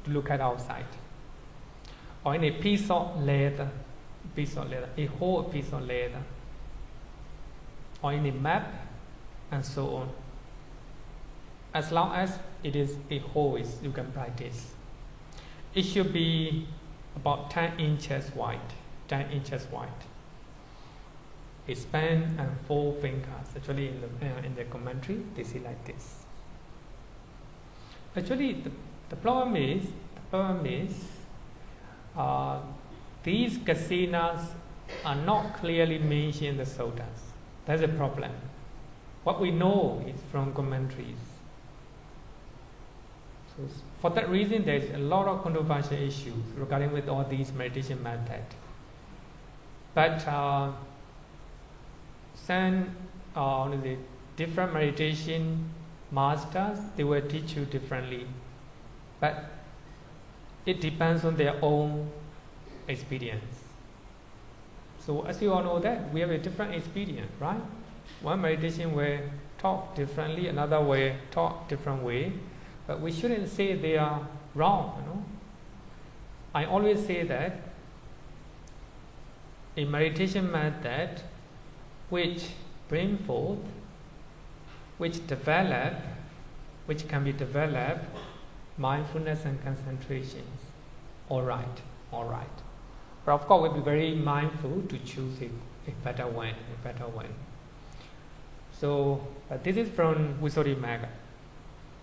to look at outside. Or in a piece of leather, a whole piece of leather. Or in a map, and so on. As long as it is a hole, you can practice. It should be about 10 inches wide. A span and 4 fingers. Actually, in the commentary, they say like this. Actually, the problem is these kasinas are not clearly mentioned in the suttas. That's a problem. What we know is from commentaries. So for that reason, there is a lot of controversial issues regarding with all these meditation methods. But some the different meditation masters, they will teach you differently. But it depends on their own experience. So as you all know that, we have a different experience, right? One meditation will talk differently, another will talk different way. But we shouldn't say they are wrong, I always say that a meditation method which bring forth, which develop, which can be developed, mindfulness and concentrations. All right. But of course, we'll be very mindful to choose a better one. So, this is from Visuddhimagga.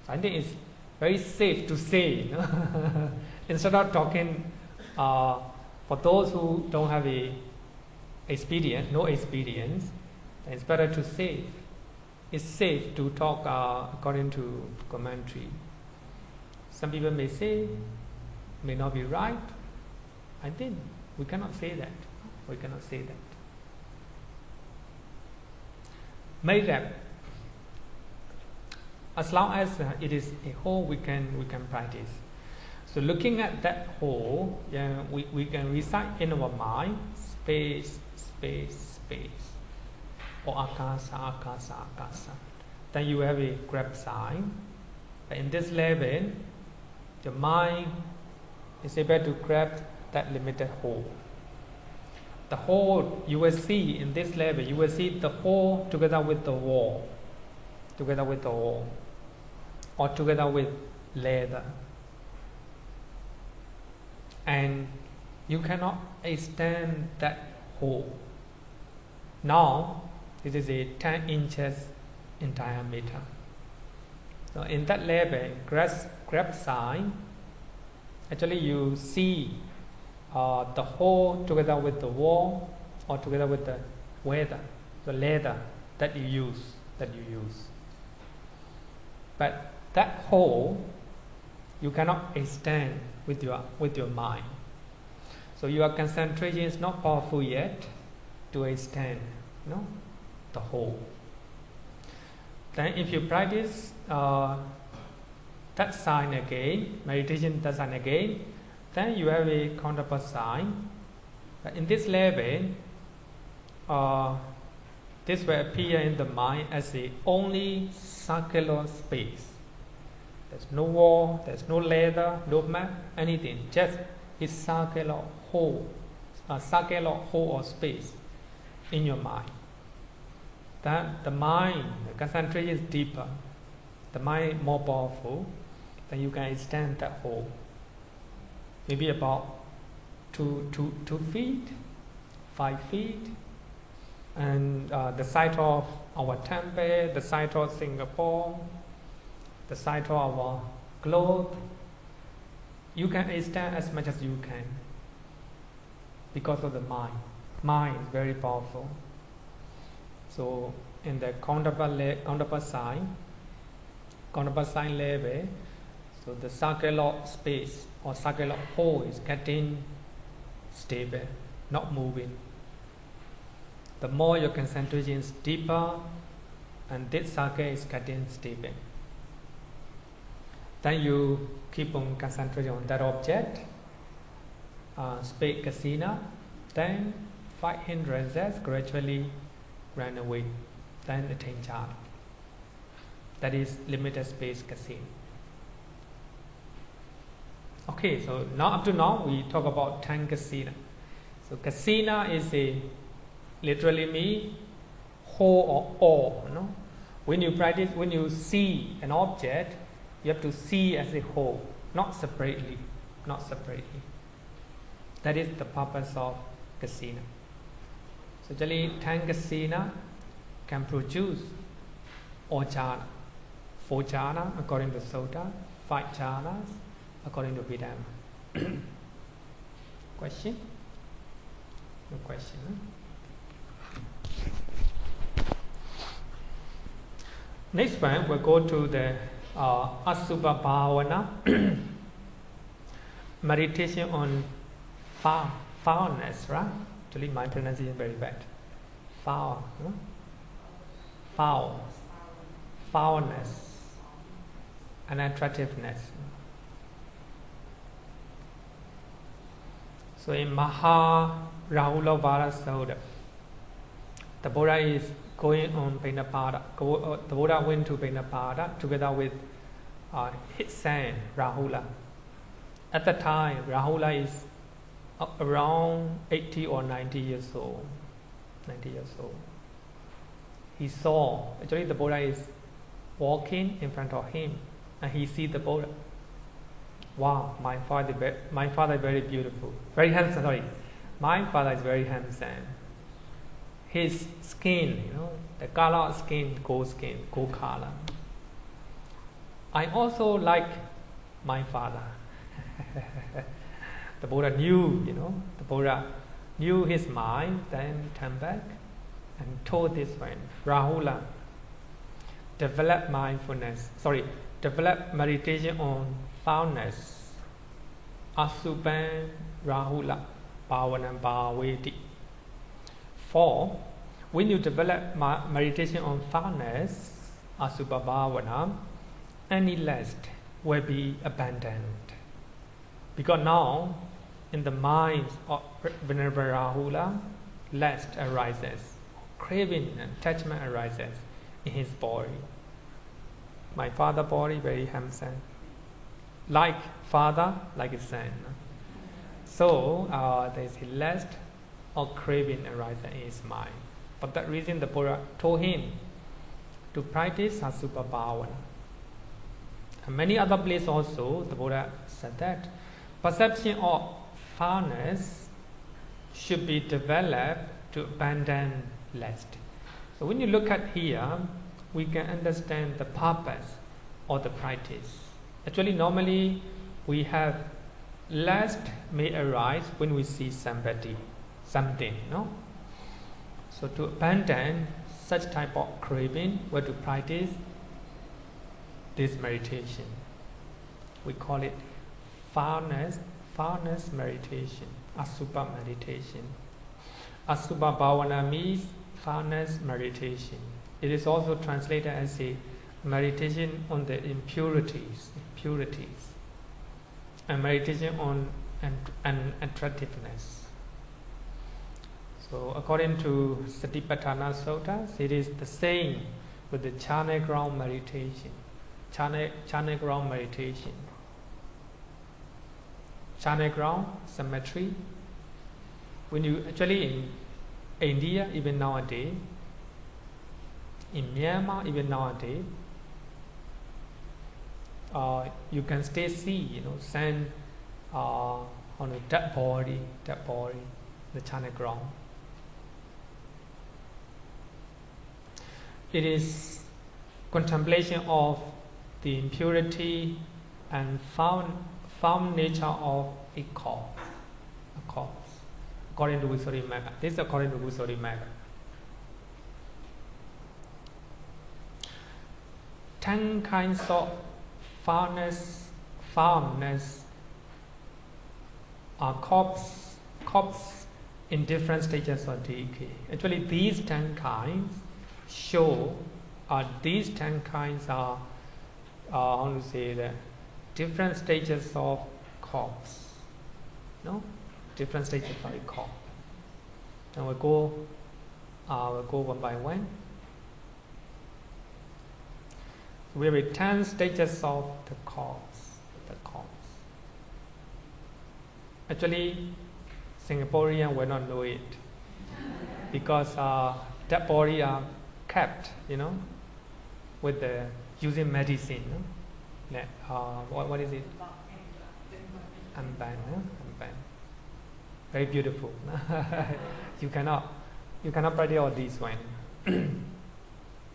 I think it's very safe to say, instead of talking for those who don't have no experience, it's better to say. It's safe to talk according to commentary. Some people may say, may not be right. I think we cannot say that. Maybe as long as it is a whole, we can practice. So looking at that whole, we can recite in our mind space, or akasa. Then you have a grab sign. But in this level, the mind is able to grab that limited whole. The whole you will see in this level, you will see the whole together with the wall, or together with leather. And you cannot extend that whole. Now, this is a 10 inches in diameter. So in that level, grab sign, actually you see the whole together with the wall or together with the leather that you use. But that whole you cannot extend with your mind. So your concentration is not powerful yet to extend the whole. Then if you practice that sign again, meditation that sign again, then you have a counterpart sign. But in this level, this will appear in the mind as the only circular space. There's no wall, there's no leather, no map, anything. Just a circular hole or space in your mind. Then the mind, the concentration is deeper. The mind more powerful. Then you can extend that hole. Maybe about 2 feet, 5 feet. And the site of our temple, the site of Singapore, the site of our globe, you can extend as much as you can because of the mind. Mind is very powerful. So in the counterpart sign level, so the circular space or circular hole is getting stable, not moving. The more your concentration is deeper, and this circle is getting stable. Then you keep on concentrating on that object, space kasina. Then 5 hindrances gradually run away. Then attain jhana. That is limited space kasina. Okay, so now up to now we talk about 10 kasina. So kasina is literally means whole or all. When you practice, when you see an object, you have to see as a whole, not separately. That is the purpose of kasina. So generally 10 kasina can produce all jhana. 4 jhana according to Sutta, 5 jhanas according to Abhidhamma. Question? No question. Next one, we'll go to the Asubha Bhavana, meditation on foulness, right? Actually, my pronunciation is very bad. Foulness, unattractiveness. So in Maha Rahula Vara Sutta, the Buddha is going on Pinapada. The Buddha went to Pinapada together with his son Rahula. At the time, Rahula is around 80 or 90 years old. he saw, actually the Buddha is walking in front of him, and he sees the Buddha. Wow, my father is very beautiful, very handsome. Sorry, my father is very handsome. His skin, the color of skin, gold color. I also like my father. The Buddha knew, the Buddha knew his mind, then turned back and told this one, Rahula, develop meditation on foundness. Asubhan Rahula Bhavanam Bhaveti. For when you develop meditation on foundness, Asubha Bhavana, any lust will be abandoned. Because now, in the mind of Venerable Rahula, lust arises, craving and attachment arises in his body. My father body very handsome, like father, like his son. So there is lust or craving arises in his mind. For that reason, the Buddha told him to practice Asubha Bhavana. And many other places also, the Buddha said that perception of foulness should be developed to abandon lust. So when you look at here, we can understand the purpose of the practice. Actually, normally we have lust may arise when we see something, So to abandon such type of craving, we have to practice this meditation. We call it foulness meditation, Asubha meditation. Asubha Bhavana means foulness meditation. It is also translated as a meditation on the impurities, and meditation on attractiveness. So according to Satipatthana Sutta, it is the same with the chana ground meditation. Chana ground meditation. Chana ground cemetery. When you actually in India, even nowadays, in Myanmar, even nowadays, you can still see, sand on a dead body, the chana ground. It is contemplation of the impurity and found nature of a corpse. According to Visuddhimagga. This is according to Visuddhimagga. 10 kinds of foulness are corpse in different stages of decay. Actually, these 10 kinds show these 10 kinds are different stages of corpse. Different stages of a corpse. And we'll go one by one. We have 10 stages of the corpse. Actually, Singaporean will not know it because that body are kept, with the using medicine. What is it? Amban. Very beautiful. You cannot practice all these one.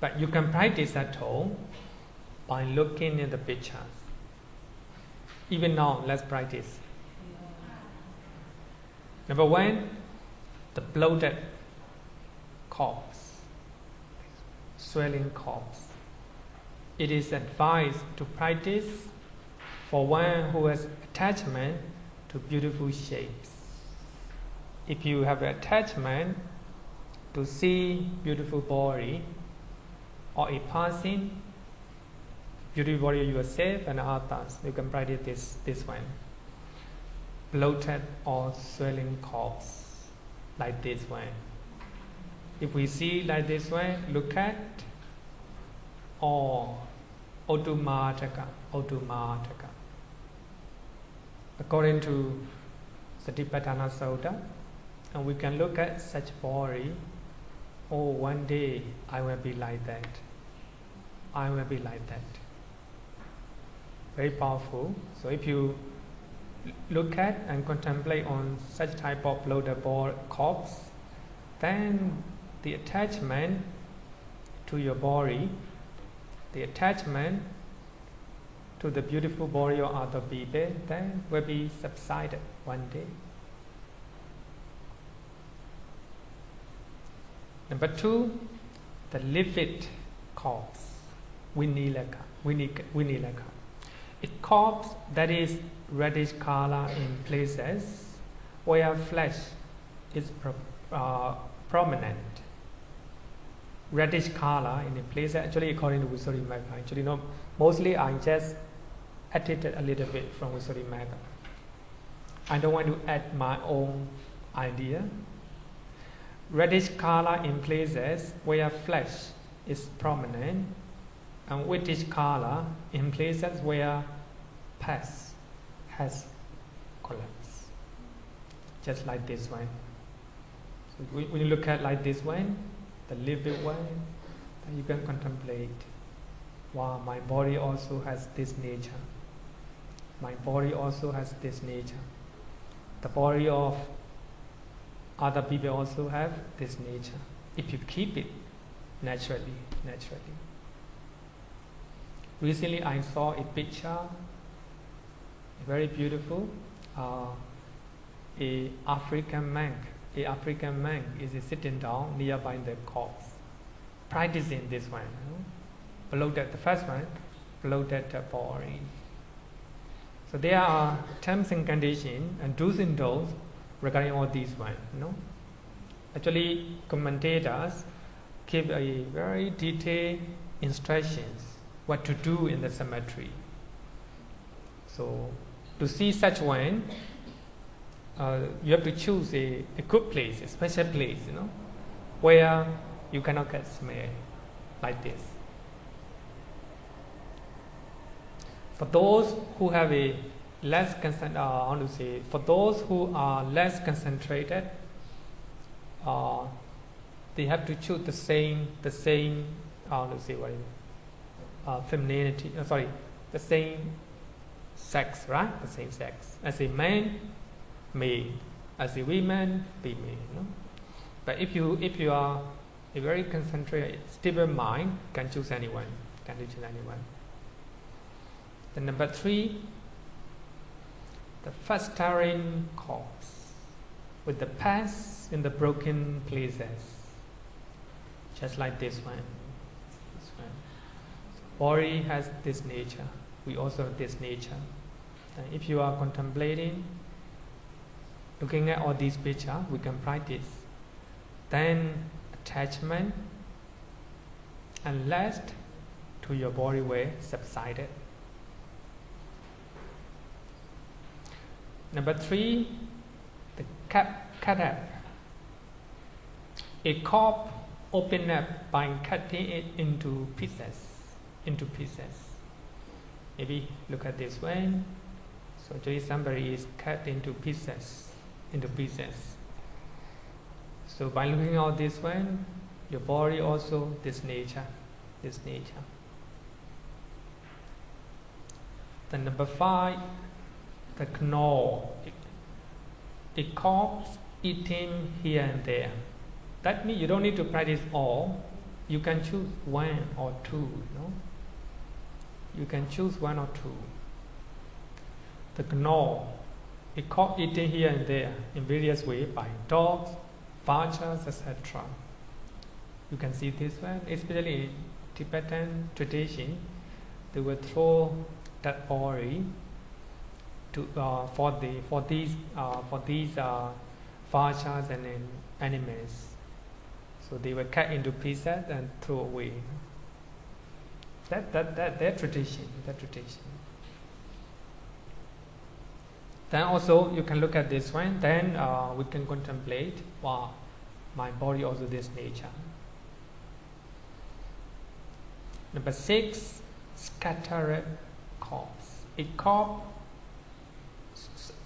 But you can practice at home by looking at the pictures. Even now, let's practice. Number 1, the bloated corpse, swelling corpse. It is advised to practice for one who has attachment to beautiful shapes. If you have attachment to see beautiful body or a person, beautiful body yourself and others, you can practice this one. Bloated or swelling corpse, like this one. If we see like this one, look at or automataka. According to Satipatthana Sutta, and we can look at such body oh, one day I will be like that. I will be like that. Very powerful. So if you look at and contemplate on such type of loadable corpse, then the attachment to your body, the attachment to the beautiful body of other people, then will be subsided one day. Number 2, the livid corpse, vinilaka. It corpse that is reddish color in places where flesh is prominent. Reddish color in a place, actually according to Visuddhimagga, actually no, mostly I just edited a little bit from Visuddhimagga. I don't want to add my own idea. Reddish color in places where flesh is prominent, and whitish color in places where pus has collapsed. Just like this one. So when you look at like this one, the livid one, then you can contemplate, wow, my body also has this nature. My body also has this nature. The body of other people also have this nature. If you keep it naturally. Recently I saw a picture, very beautiful, a African monk is sitting down nearby the corpse, practicing this one. Below that, the first one, below that the body. So there are terms and conditions and do's and don'ts regarding all these one. Actually, commentators give a very detailed instructions what to do in the cemetery. So to see such one, you have to choose a good place, a special place, where you cannot get smell like this. For those who have a less for those who are less concentrated, they have to choose the same femininity. The same sex, right? The same sex. As a man, male. As a woman, female. But if you are a very concentrated, stable mind, can choose anyone. Then number 3, the festering corpse with the pus in the broken places, just like this one. Body has this nature. We also have this nature. And if you are contemplating, looking at all these pictures, we can practice. Then attachment and lust to your body will subside. Number 3, the cut up. A corpse open up by cutting it into pieces. Maybe look at this one. So actually somebody is cut into pieces. So by looking at this one, your body also this nature. Then number 5, the gnaw. A corpse eating here and there. That means you don't need to practice all. You can choose 1 or 2. You can choose 1 or 2. The gnaw. A corpse eating here and there in various ways by dogs, vultures, etc. You can see this one, especially in Tibetan tradition. They will throw that body to for these vultures and animals. So they were cut into pieces and throw away. Their tradition. Then also you can look at this one. Then we can contemplate. Wow, my body also this nature. Number 6, scattered corpse. A corpse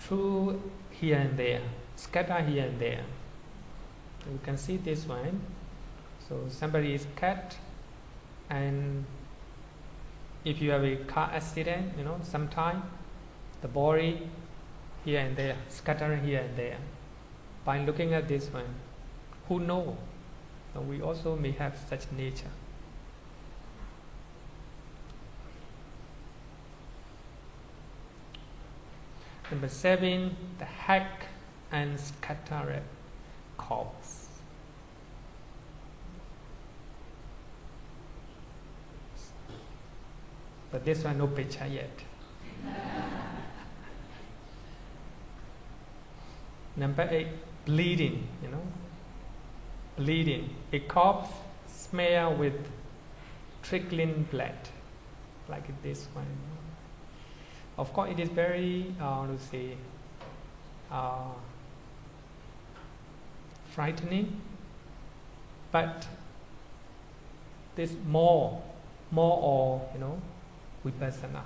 through here and there, scatter here and there. You can see this one. So somebody is cut, and if you have a car accident, sometime the body here and there, scattering here and there. By looking at this one, who knows? We also may have such nature. Number 7, the hack and scattered corpse. But this one no picture yet. Number 8, bleeding, bleeding. A corpse smeared with trickling blood, like this one. Of course, it is very, frightening, but this more or, Vipassana.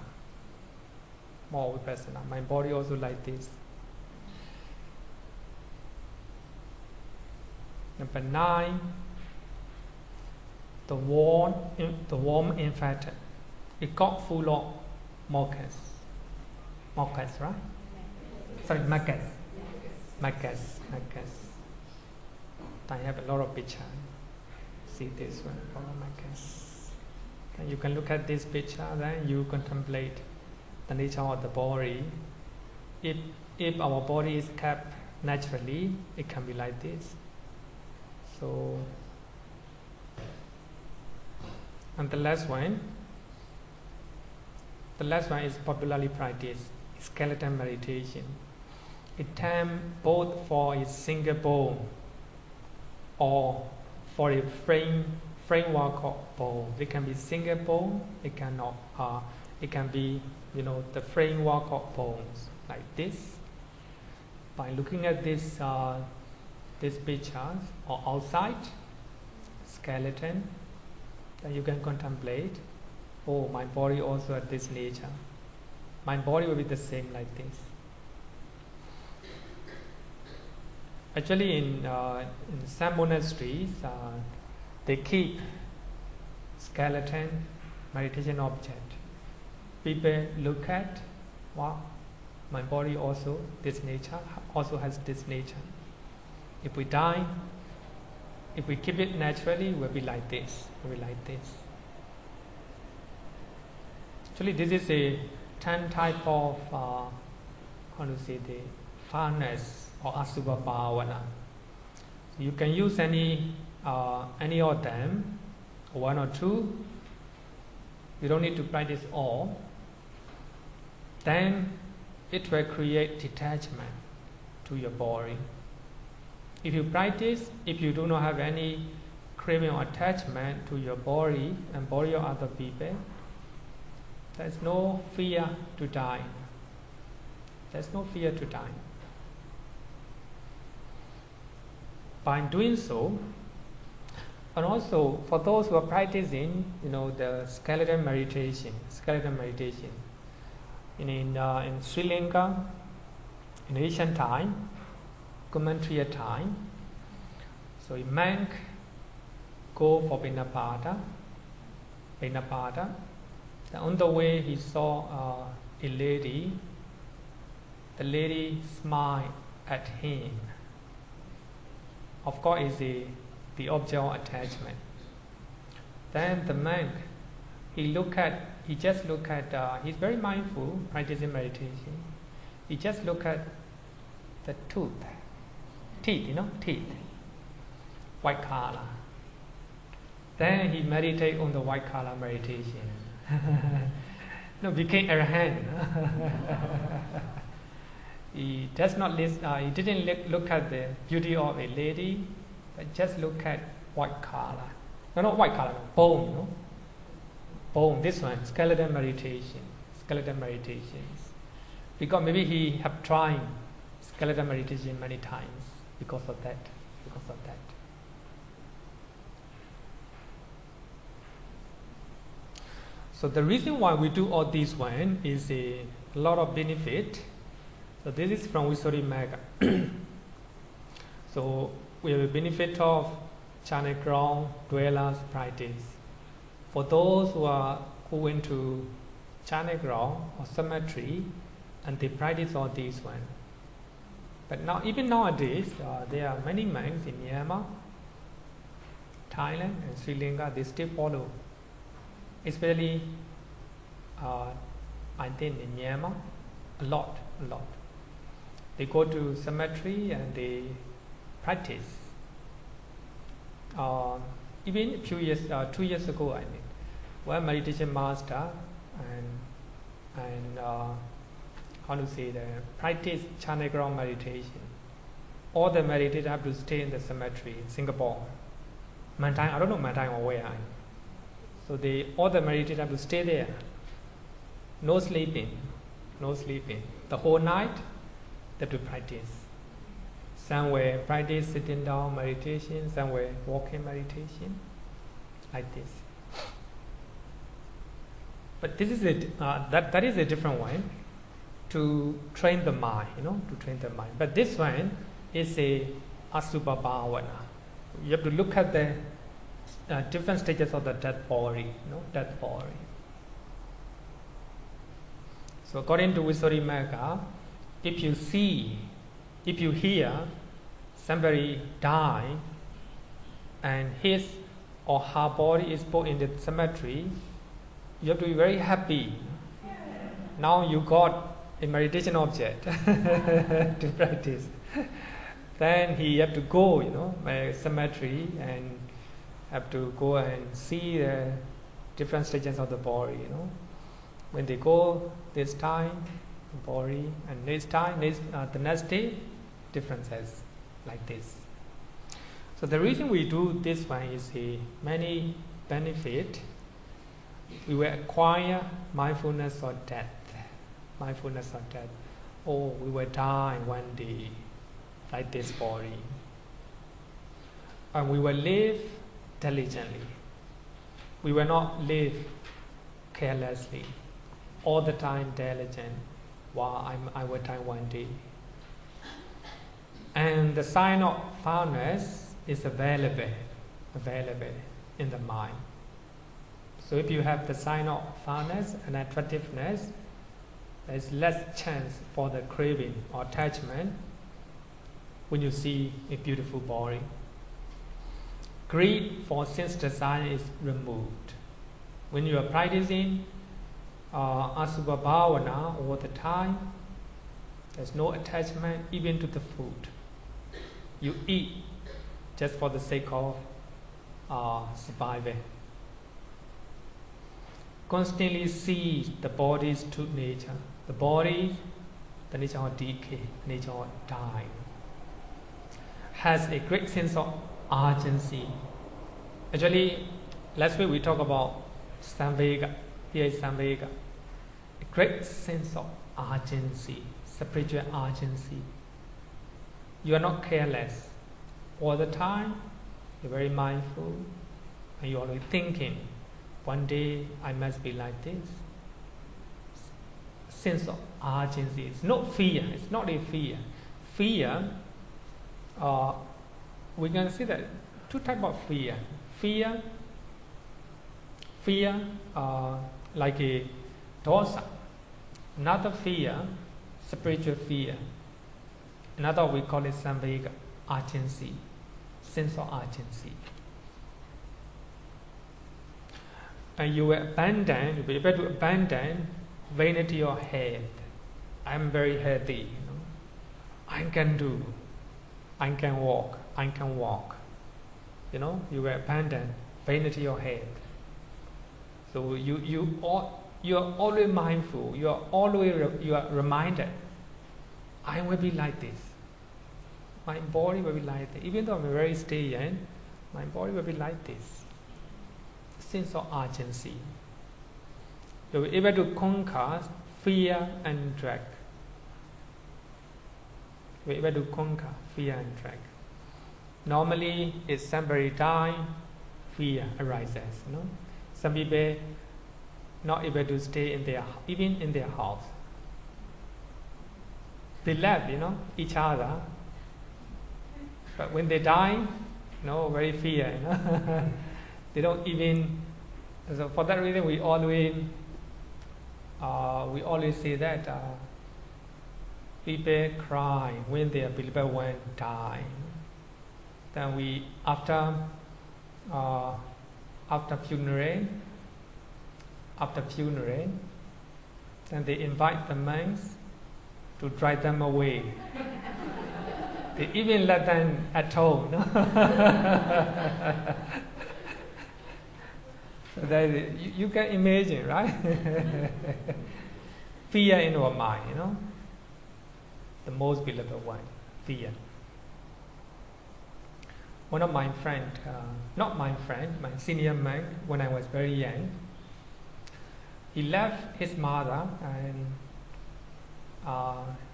More Vipassana. My body also like this. Number 9, the warm infected. It got full of mucus. Mucus, right? Sorry, mucus. Mucus. I have a lot of picture. See this one, a lot of mucus. And you can look at this picture, then you contemplate the nature of the body. If our body is kept naturally, it can be like this. So, and the last one is popularly practiced, skeleton meditation. It time both for a single bone or for a framework of bone. It can be single bone, it cannot. It can be, the framework of bones like this. By looking at this pictures or outside skeleton, then you can contemplate, oh, my body also has this nature. My body will be the same like this. Actually, in some monasteries, they keep skeleton meditation object. People look at, wow, my body also this nature, also has this nature. If we die, if we keep it naturally, we'll be like this. Actually, this is a 10 type of the furnace or asubha bhavana. You can use any of them, one or two. You don't need to practice all. Then it will create detachment to your body. If you practice, if you do not have any craving or attachment to your body and body of other people, there's no fear to die. There's no fear to die. By doing so, and also for those who are practicing, the skeleton meditation. In Sri Lanka, in Asian time, Compendium time, so a monk go for Vipassana. Then on the way he saw a lady. The lady smiled at him. Of course, is the object of attachment. Then the monk, he's very mindful, practicing meditation. He just look at the teeth, white color. Then he meditate on the white color meditation. Became arahant. He does not he didn't look at the beauty of a lady, but just look at white color. No, not white color, bone. Bone. This one, skeleton meditations. Because maybe he have tried skeleton meditation many times because of that. So the reason why we do all these one is a lot of benefit. So this is from Visuddhimagga. So we have a benefit of Chanakram dwellers practice. For those who went to Chanakram or cemetery and they practice all these one. But now, even nowadays, there are many monks in Myanmar, Thailand and Sri Lanka, they still follow. Especially, I think in Myanmar, a lot. They go to cemetery and they practice. Even a few years, 2 years ago, I mean, one meditation master and how to say that, practice Chanagram meditation. All the meditators have to stay in the cemetery in Singapore. Mantai, I don't know Mantai or where. So all the meditators have to stay there. No sleeping. The whole night they have to practice. Somewhere practice sitting down meditation, somewhere walking meditation, like this. But this is that is a different one to train the mind, to train the mind. But this one is a asubha bhavana. You have to look at the different stages of the dead body, dead body. So according to Visuddhimagga, if you hear somebody die and his or her body is put in the cemetery, you have to be very happy. Now you got a meditation object to practice. Then he have to go, by cemetery and have to go and see the different stages of the body, When they go this time, the body, and next time, the next day, differences like this. So the reason we do this one is many benefit. We will acquire mindfulness of death. Mindfulness of death. Oh, we will die one day, like this body. And we will live diligently. We will not live carelessly. All the time diligent. Wow, I will die one day. And the sign of foundness is available in the mind. So if you have the sign of foundness and attractiveness, there is less chance for the craving or attachment when you see a beautiful body. Greed for sense desire is removed. When you are practicing asubha bhavana all the time, there's no attachment even to the food. You eat just for the sake of surviving. Constantly see the body's true nature. The body, the nature of decay, the nature of dying, has a great sense of urgency. Actually, last week we talked about samvega. Here is samvega. A great sense of urgency, spiritual urgency. You are not careless. All the time, you're very mindful, and you're always thinking, one day I must be like this. Sense of urgency. It's not fear. It's not a fear. Fear, we can see that two types of fear. Fear, like a dosa. Another fear, spiritual fear. Another we call it samvega, urgency, sense of urgency. And you will be able to abandon vanity of head. I'm very healthy, I can do, I can walk. You will abandon vanity of head. So you are always mindful. You are reminded. I will be like this. My body will be like this. Even though I'm very young, my body will be like this. Sense of urgency. You'll be able to conquer fear and drag. You'll be able to conquer fear and drag. Normally, if somebody dies, fear arises. Some people not able to stay even in their house. They love, each other. But when they die, No, very fear. They don't even. So for that reason, we always say that people cry when their beloved one die. Then we after funeral, then they invite the monks to drive them away. They even let them at home. No? So that you can imagine, right? Fear in our mind, the most beloved one, fear. One of my friend, not my friend, my senior monk, when I was very young, he left his mother, and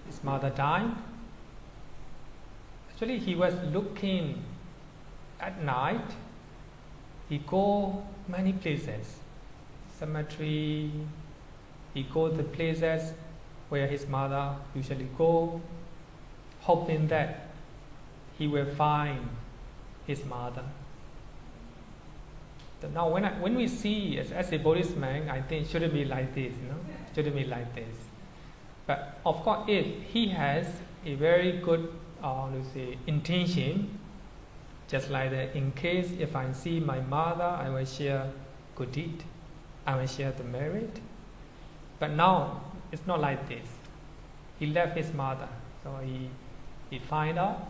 his mother died. Actually, he was looking at night. He go many places, cemetery. He go the places where his mother usually go, hoping that he will find his mother. So now, when we see as a Buddhist man, I think it shouldn't be like this, shouldn't be like this. But of course, if he has a very good, intention, just like that, in case if I see my mother, I will share good deed, I will share the merit. But now it's not like this. He left his mother, so he find out.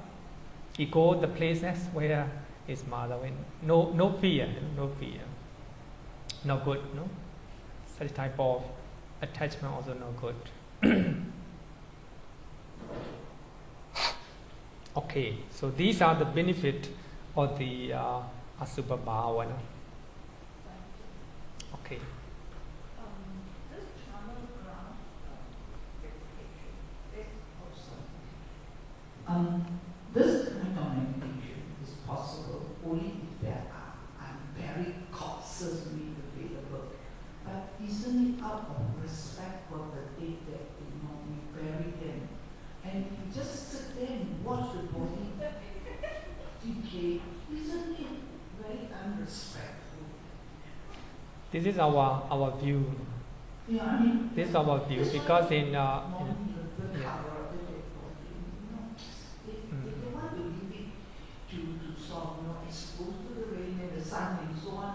He go the places where his mother went. No fear, no good, no. Such type of attachment also no good. Okay, so these are the benefit of the Asubha Bhavana. Okay. This channel ground meditation is also. This kind of meditation is possible only if there are very causes made available. But isn't it out of respect for the dead that we bury them? And you just sit there and watch the body decay, isn't it very unrespectful? This is our view. Yeah, I mean, this is our view because in they want to leave it to sort of expose to the rain and the sun and so on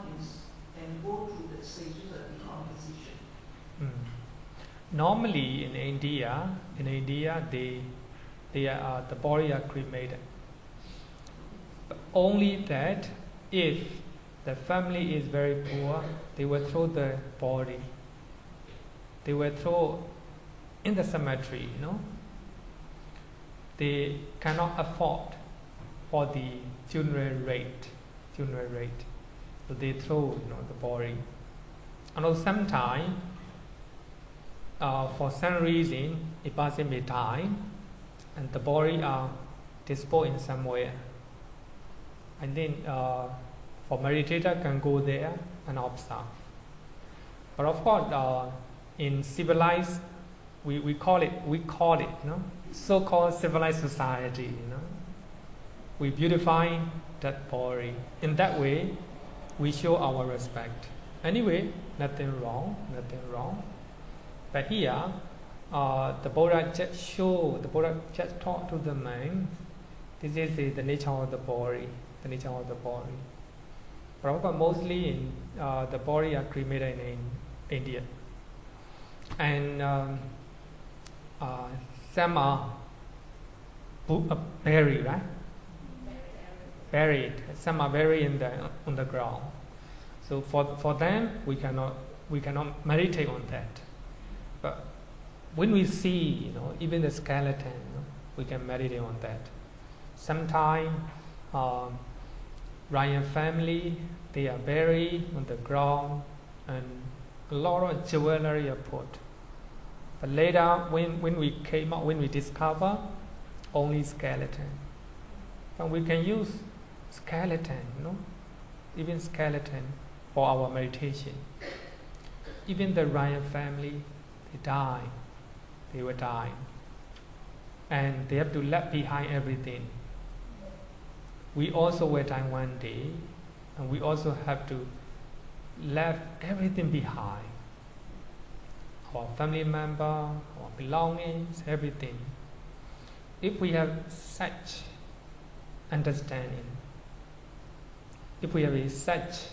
and go through the stages of decomposition. Normally in India, the body are cremated. But only that if the family is very poor, they will throw the body. They will throw in the cemetery, They cannot afford for the funeral rate. So they throw, the body. And also sometimes, for some reason, a person may die, and the body are disposed in somewhere. And then, for meditator can go there and observe. But of course, in civilized, we call it, so-called civilized society, we beautify that body. In that way, we show our respect. Anyway, nothing wrong. But here, the Buddha just taught to the man, this is the nature of the body. But of course, mostly the body are cremated in India. And some are buried, right? Buried. Some are buried on the ground. So for them, we cannot meditate on that. But when we see, even the skeleton, we can meditate on that. Sometimes, Ryan family, they are buried on the ground, and a lot of jewelry are put. But later, when we came out, when we discover only skeleton, and we can use skeleton, even skeleton for our meditation. Even the Ryan family, they were dying, and they have to leave behind everything. we also will die one day, and we also have to leave everything behind. Our family member, our belongings, everything. If we have such understanding, if we have such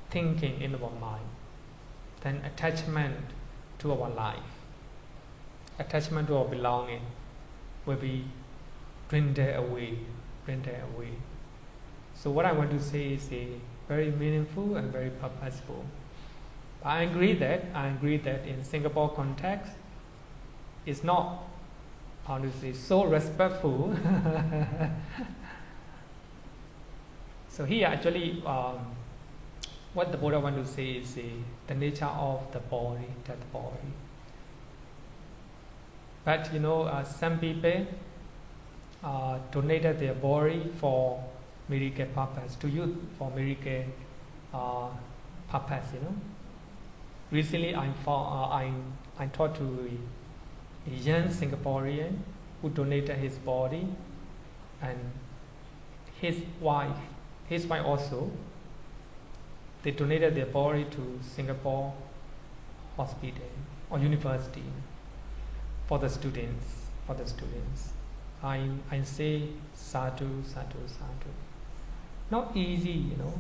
thinking in our mind, then attachment to our life, attachment to our belonging will be dwindled away. So what I want to say is very meaningful and very purposeful. I agree that in Singapore context, it's not, how to say, so respectful. So here actually, what the Buddha want to say is the nature of the body, that body. But you know, some people donated their body for miracle purpose, to use for miracle purpose, you know. Recently, I talked to a young Singaporean who donated his body, and his wife also. They donated their body to Singapore hospital or university for the students. I say sadhu. Not easy, you know.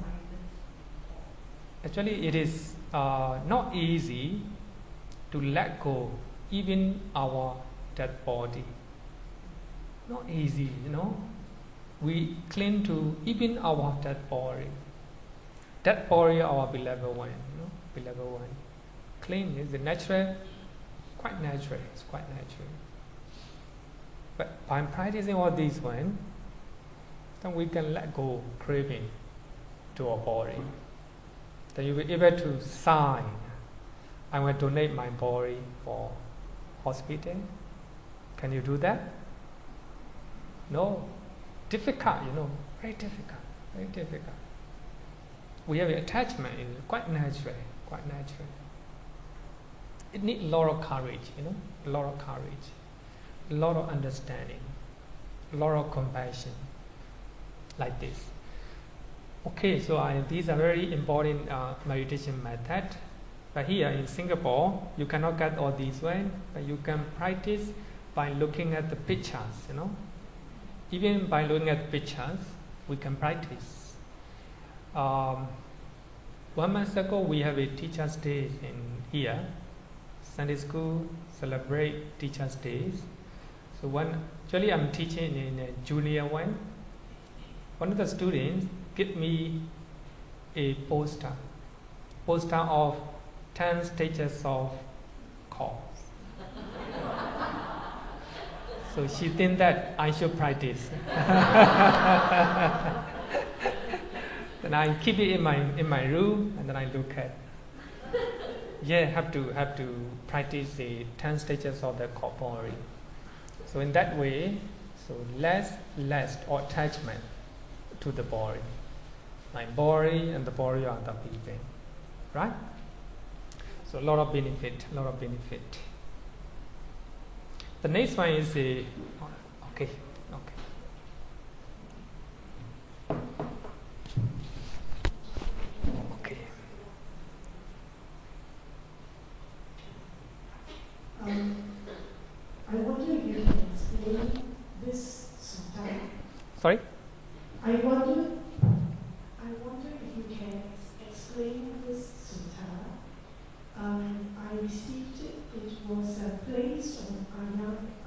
Actually, it is not easy to let go even our dead body. Not easy, you know. We cling to even our dead body. Dead body of our beloved one, you know, beloved one. Cling is natural, quite natural. It's quite natural. But by practicing all these one, then we can let go craving to our body. Then you will be able to sign, I will donate my body for hospital. Can you do that? No. Difficult, you know, very difficult. We have attachment, in quite natural. It needs a lot of courage, you know, a lot of understanding, a lot of compassion, like this. Okay, so these are very important meditation method. But here in Singapore, you cannot get all these way, but you can practice by looking at the pictures, you know. Even by looking at pictures, we can practice. 1 month ago, we have a Teachers' Day in here. Sunday school celebrate Teachers' Days. So actually I'm teaching in a junior one. One of the students give me a poster of 10 stages of course. So she think that I should practice. Then I keep it in my room, and then I look at. Yeah, have to practice the 10 stages of the corporeal. So in that way, so less or attachment to the body. My body and the body are the people, right? So a lot of benefit. The next one is okay. I wonder if you can explain this sutta. Sorry? I wonder if you can explain this sutta. I received it. It was placed on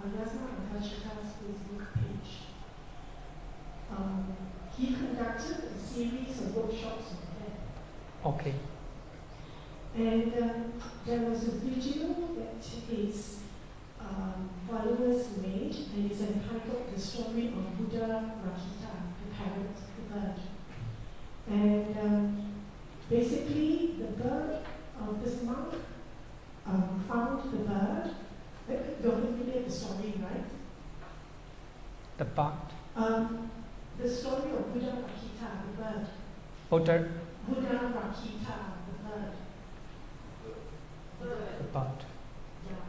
Ayasana Akashika's Facebook page. He conducted a series of workshops on that. Okay. And there was a video that his followers made, and it's entitled The Story of Buddha Rakita, the parrot, the bird. And basically, the bird of this monk found the bird. You're familiar with the story, right? The bird? The story of Buddha Rakita, the bird. Buddha Rakita, the bird. Bird. Yeah,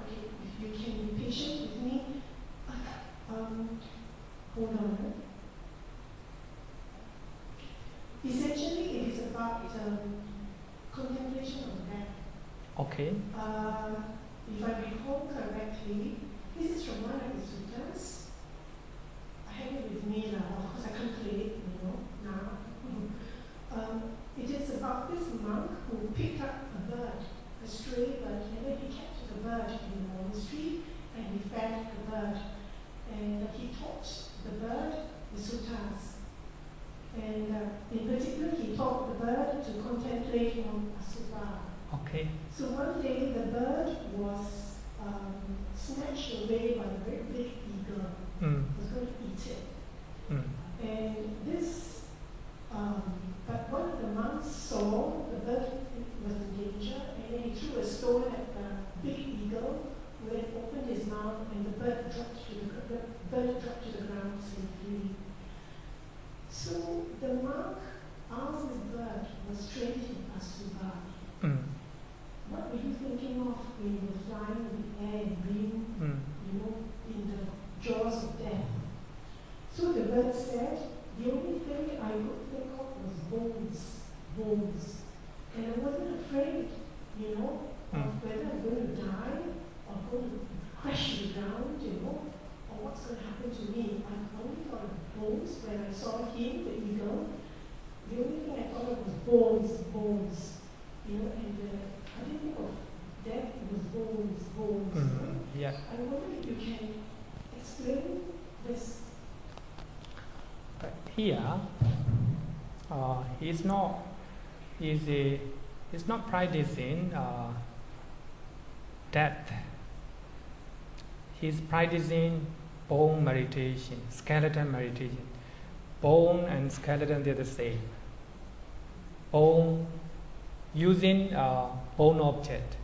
okay, if you can be patient with me. Okay. If I recall correctly, this is from one of the suttas. I have it with me now. Of course, I can't play it, now. It is about this monk who picked up a bird, a stray bird, and then he kept the bird in the monastery, and he fed the bird. And he taught the bird the suttas. And in particular, he taught the bird to contemplate on asubha. Okay. So one day the bird was snatched away by a very big eagle. Was going to eat it. And this, but one of the monks saw the bird was in danger, and then he threw a stone at the big eagle, who then opened his mouth, and the bird dropped to the ground safely. So the monk asked this bird, was trained in asubha. What were you thinking of when you were flying in the air and being, in the jaws of death? So the bird said, the only thing I could think of was bones. And I wasn't afraid, of whether I'm going to die or going to crash to the ground, or what's going to happen to me. I only thought of bones when I saw him, the eagle. The only thing I thought of was bones. And I didn't think of death, it was bones. Yeah. I wonder if you can explain this. Here, he's not practicing death. He's practicing bone meditation, skeleton meditation. Bone and skeleton, they're the same. Bone, using bone object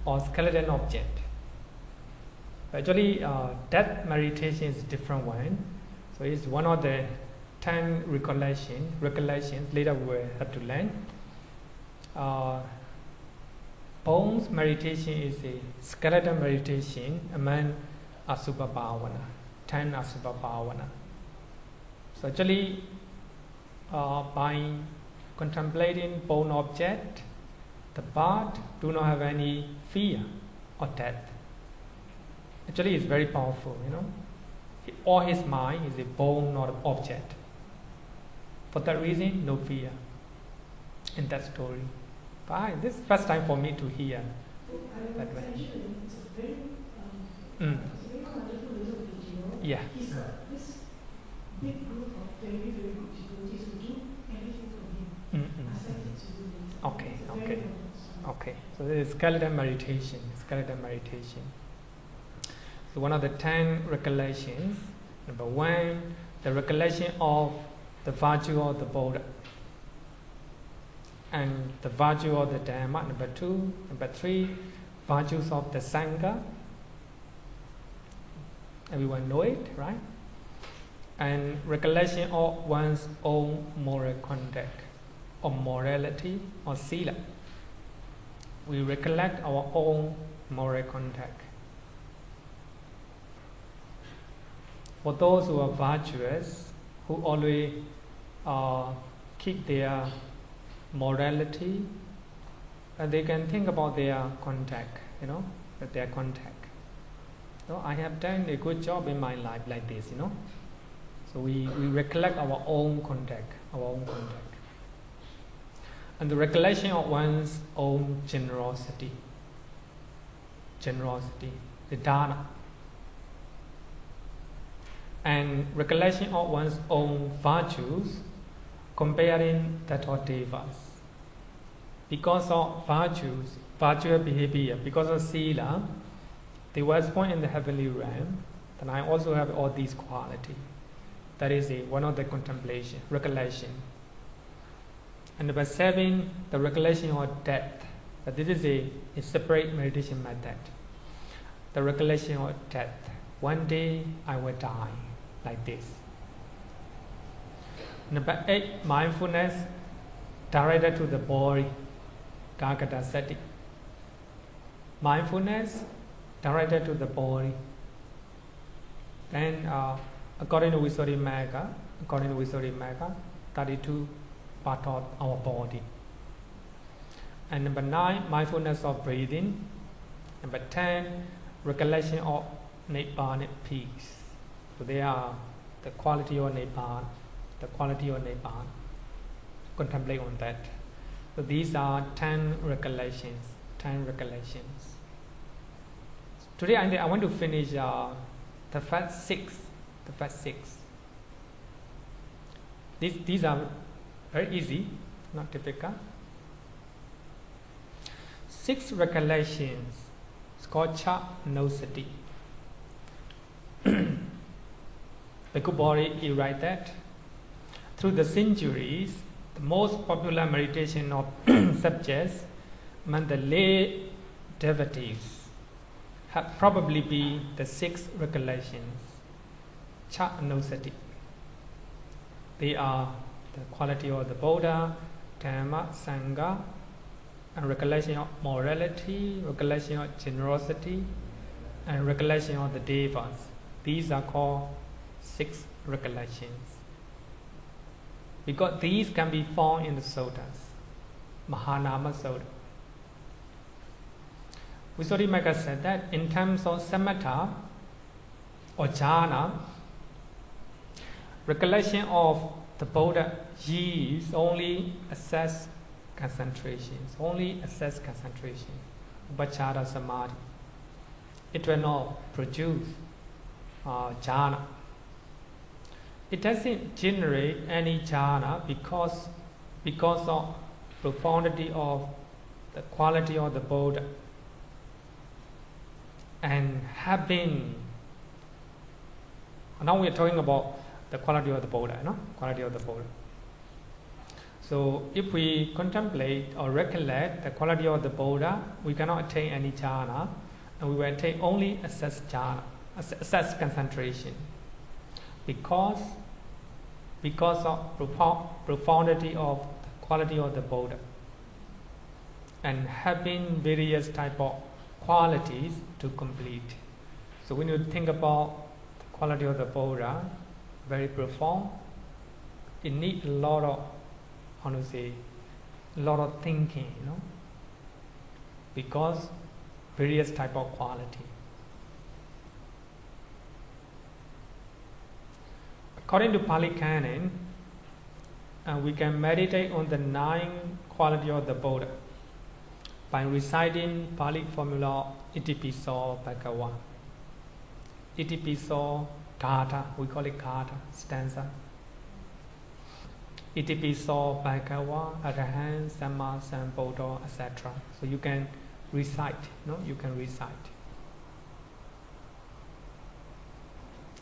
or skeleton object. Actually, death meditation is a different one. So it's one of the 10 recollections later we will have to learn. Bones meditation is a skeleton meditation among Asubha Bhavana, 10 Asubha Bhavana. So actually, by contemplating bone object, the bird do not have any fear or death. Actually, it's very powerful, All his mind is a bone, not an object. For that reason, no fear in that story. But this is the first time for me to hear that way. It's a very wonderful little video. Yeah. He's got this big group of very, very good devotees who do everything for him. I sent it to you later. Okay. So this is skeleton meditation. So one of the 10 recollections. Number 1, the recollection of the virtue of the Buddha and the virtue of the Dhamma. Number 2, number 3, virtues of the Sangha. Everyone know it, right? And recollection of one's own moral conduct or morality or sila. We recollect our own moral conduct. For those who are virtuous, who always keep their morality, and they can think about their contact, their contact. So I have done a good job in my life like this, So we recollect our own contact. And the recollection of one's own generosity, the dana. And recollection of one's own virtues, comparing that of devas. Because of virtual behavior, because of sila, they were born in the heavenly realm, and I also have all these qualities. That is one of the contemplation, recollection. And number 7, the recollection of death. But this is a separate meditation method. The recollection of death. One day I will die, like this. Number 8, mindfulness directed to the body, Gagata Sati. Mindfulness directed to the body. Then, according to Visuddhimagga, 32 part of our body. And number 9, mindfulness of breathing. Number 10, recollection of Nibbana peace. So they are the quality of Nibbana. The quality of Nibbana. Contemplate on that. So these are 10 recollections. 10 recollections. Today I want to finish the first 6. The first 6. These are very easy, not difficult. 6 recollections. It's called Cha No Sati. The Kubori, he write that through the centuries, the most popular meditation of subjects among the lay devotees have probably been the 6 recollections. Cha No Sati. They are the quality of the Buddha, Dhamma, Sangha, and recollection of morality, recollection of generosity, and recollection of the devas. These are called 6 recollections. Because these can be found in the suttas. Mahanama Sutta. Visuddhimagga said that in terms of samatha or jhana, recollection of the Buddha yields only assess concentrations, Upachara Samadhi. It will not produce jhana. It doesn't generate any jhana because of profundity of the quality of the Buddha and having. Now we are talking about the quality of the Buddha, no? Quality of the Buddha. So if we contemplate or recollect the quality of the Buddha, we cannot attain any jhana, and we will attain only assess jhana, assess concentration, because of profundity of the quality of the Buddha, and having various type of qualities to complete. So when you think about the quality of the Buddha, very profound, it needs a lot of, a lot of thinking, because various type of quality. According to Pali Canon, we can meditate on the 9 quality of the Buddha by reciting Pali formula Itipiso Bhagava. Itipiso Gata, we call it Gata, stanza. Itipiso Bhagava, Arahan, Samma, Sambuddha, etc. So you can recite, you can recite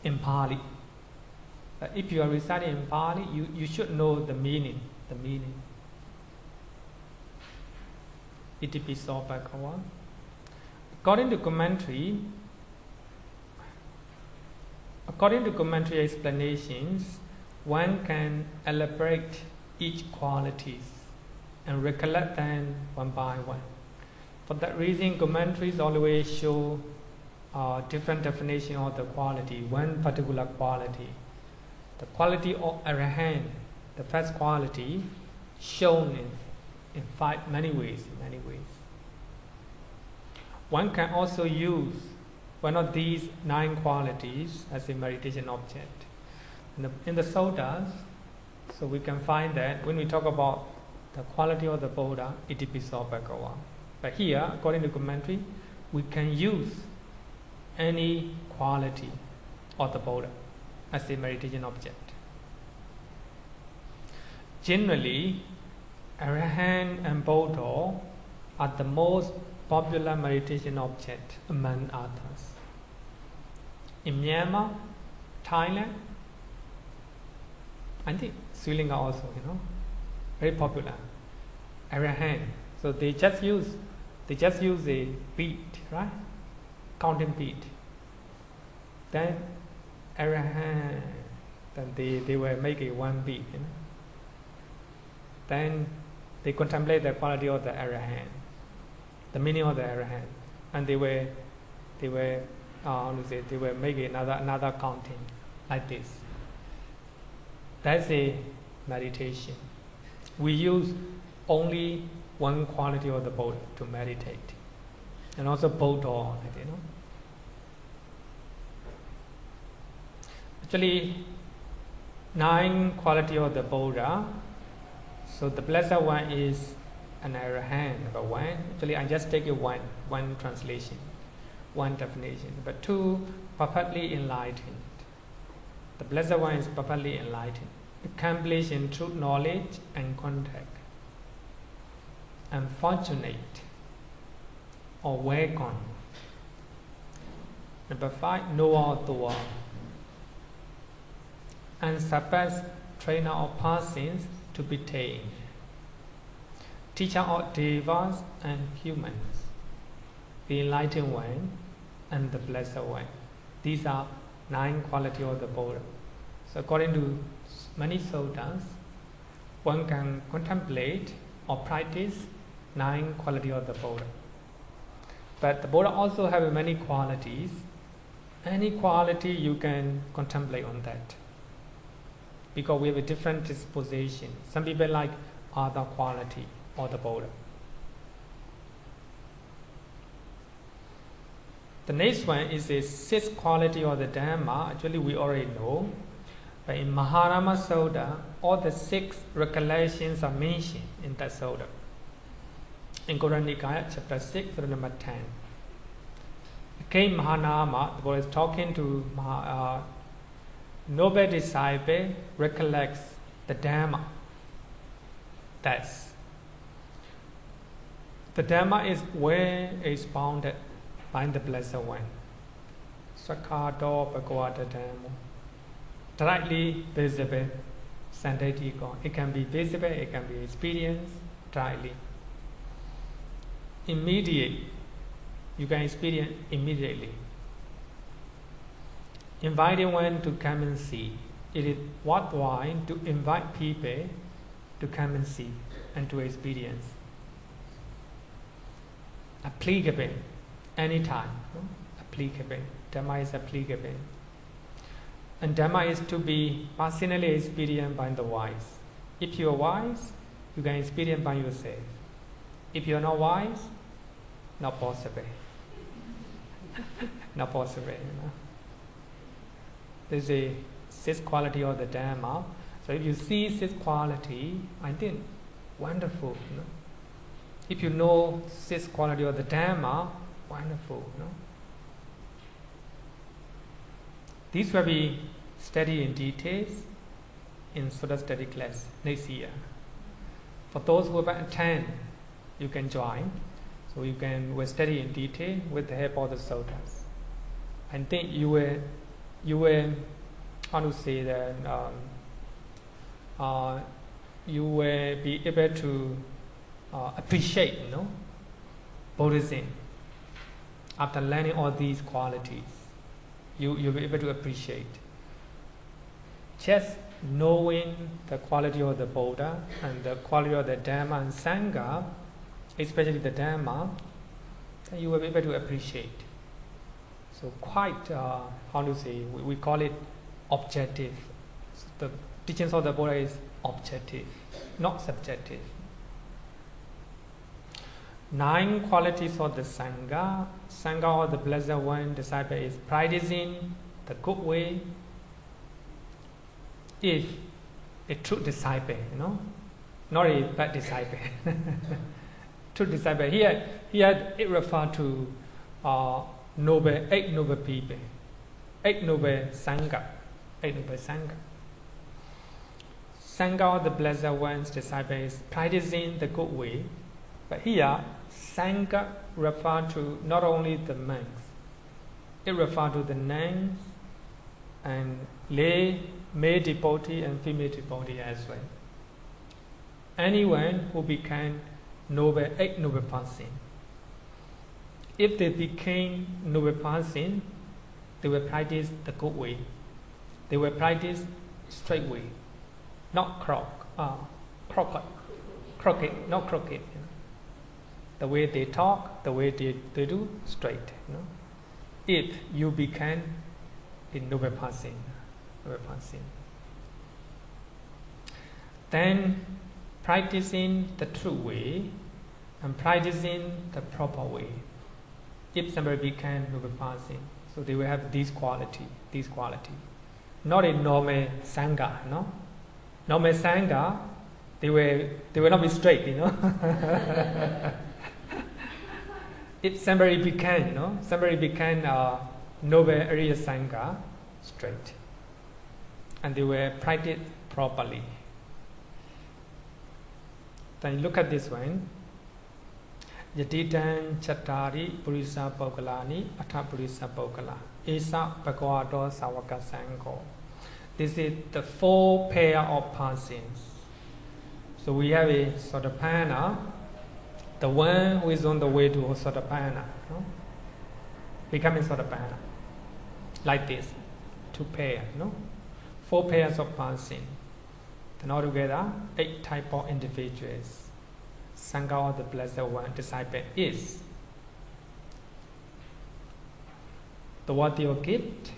in Pali. If you are reciting in Pali, you should know the meaning. Itipiso Bhagava. According to commentary explanations, one can elaborate each qualities and recollect them one by one. For that reason, commentaries always show different definition of the quality, one particular quality. The quality of Arahant, the first quality, shown in many ways. One can also use one of these 9 qualities as a meditation object. In the suttas, so we can find that when we talk about the quality of the Buddha, Itipiso Bhagava. But here, according to commentary, we can use any quality of the Buddha as a meditation object. Generally, Arahant and Buddha are the most popular meditation object among others. In Myanmar, Thailand, I think Sri Lanka also, very popular. Arahant. So they just use a beat, right? Counting beat. Then Arahant, then they will make it one beat, Then they contemplate the quality of the Arahant, the meaning of the Arahant, and they will make another counting like this. That's a meditation. We use only one quality of the Buddha to meditate. And also both on it, Actually, 9 quality of the Buddha. So the Blessed One is an arahant, number 1. Actually, I just take it one translation, one definition. But 2, perfectly enlightened. The Blessed One is perfectly enlightened, accomplished in truth knowledge and contact. Unfortunate or wagon. Number 5, know to all. Unsurpassed trainer of persons to be tamed. Teacher of devas and humans. The enlightened one and the blessed one. These are 9 qualities of the Buddha. So according to many suttas, one can contemplate or practice 9 qualities of the Buddha. But the Buddha also have many qualities. Any quality you can contemplate on that. Because we have a different disposition. Some people like other quality of the Buddha. The next one is the 6th quality of the Dhamma. Actually, we already know. But in Maharama Sutta, all the 6 recollections are mentioned in that Sutta. In Golden Nikaya, chapter 6, verse number 10. Again, Mahanama, the Buddha is talking to noble disciple, recollects the Dhamma. That's the Dhamma is well expounded by the Blessed One. Sakado Bhagavata Dhamma. Directly visible, Sandaitika. It can be visible, it can be experienced directly. Immediate, you can experience immediately. Inviting one to come and see. It is worthwhile to invite people to come and see and to experience. Applicable, anytime. Applicable. Dhamma is applicable. And Dhamma is to be personally experienced by the wise. If you are wise, you can experience by yourself. If you are not wise, not possible. Not possible, There's a 6th quality of the Dhamma. So if you see 6th quality, I think wonderful. If you know 6th quality of the Dhamma, wonderful. These will be studied in details in Sutta study class next year. For those who will attend, you can join. So you will study in detail with the help of the suttas. I think you will how to say that you will be able to appreciate Buddhism. After learning all these qualities, you'll be able to appreciate. Just knowing the quality of the Buddha and the quality of the Dhamma and Sangha, especially the Dhamma, then you will be able to appreciate. So quite, we call it objective. So the teachings of the Buddha is objective, not subjective. 9 qualities of the Sangha. Sangha of the Blessed One disciple is practicing the good way. If a true disciple, not a bad disciple. True disciple. Here it refers to 8 noble people, 8 noble Sangha. 8 noble Sangha. Sangha of the Blessed One's disciple is practicing the good way. But here, Sangha refers to not only the monks, it refers to the nuns and lay, male devotee and female devotee as well. Anyone who became 8 noble person. If they became noble person, they will practice the good way. They will practice straight way, not crooked, not crooked. The way they talk, the way they do, straight. If you become a noble person, then practicing the true way, and practicing the proper way. If somebody became Vipassana, so they will have this quality. Not a normal Sangha, no? Normal Sangha, they will not be straight, you know. If somebody became noble area Sangha, straight, and they will practice properly. Then look at this one. Yatitan Chattari Purisa Paukalani Atha Purisa Paukala Esa Bhagavato Savaka Sangho. This is the 4 pair of persons. So we have a Sotapanna, the one who is on the way to Sotapanna, no? Becoming Sotapanna. Like this, 2 pairs, no? 4 pairs of persons. Then altogether, 8 type of individuals. Sangha of the Blessed One, disciple is the worthy of gift,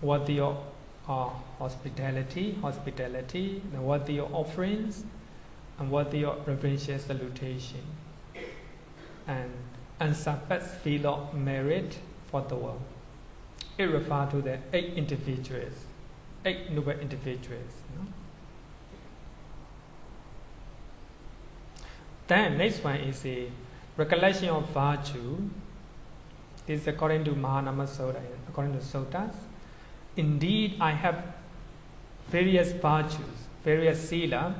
worthy of hospitality, the worthy of offerings, and worthy of reverential salutation, and unsurpassed field of merit for the world. It refers to the 8 individuals, 8 noble individuals. You know? Then next one is a recollection of virtue. This is according to Mahanama Sutta, according to Suttas. Indeed, I have various virtues, various sila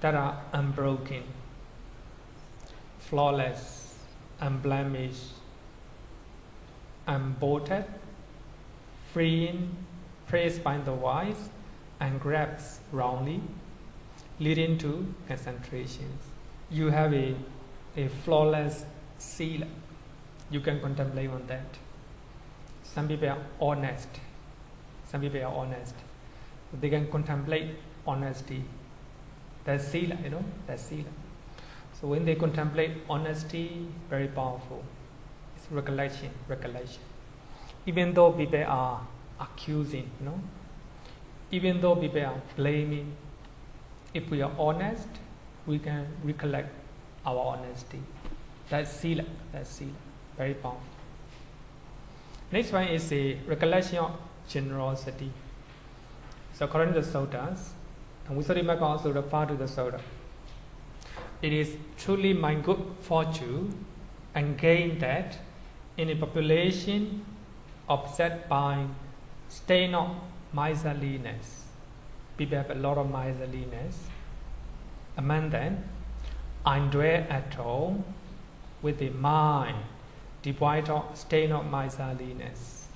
that are unbroken, flawless, unblemished, unbolted, freeing, praised by the wise, and grasped wrongly, leading to concentrations. You have a flawless sila. You can contemplate on that. Some people are honest. They can contemplate honesty. That's sila, you know, that's sila. So when they contemplate honesty, very powerful. It's recollection. Even though people are accusing, you know, even though people are blaming, if we are honest, we can recollect our honesty. That's sila. Very powerful. Next one is a recollection of generosity. So according to the Suttas, and we study also refer to the Sutta, it is truly my good fortune and gain that in a population upset by stain of miserliness, people have a lot of miserliness. Among them, I dwell at all with a mind devoid of stain of miserliness,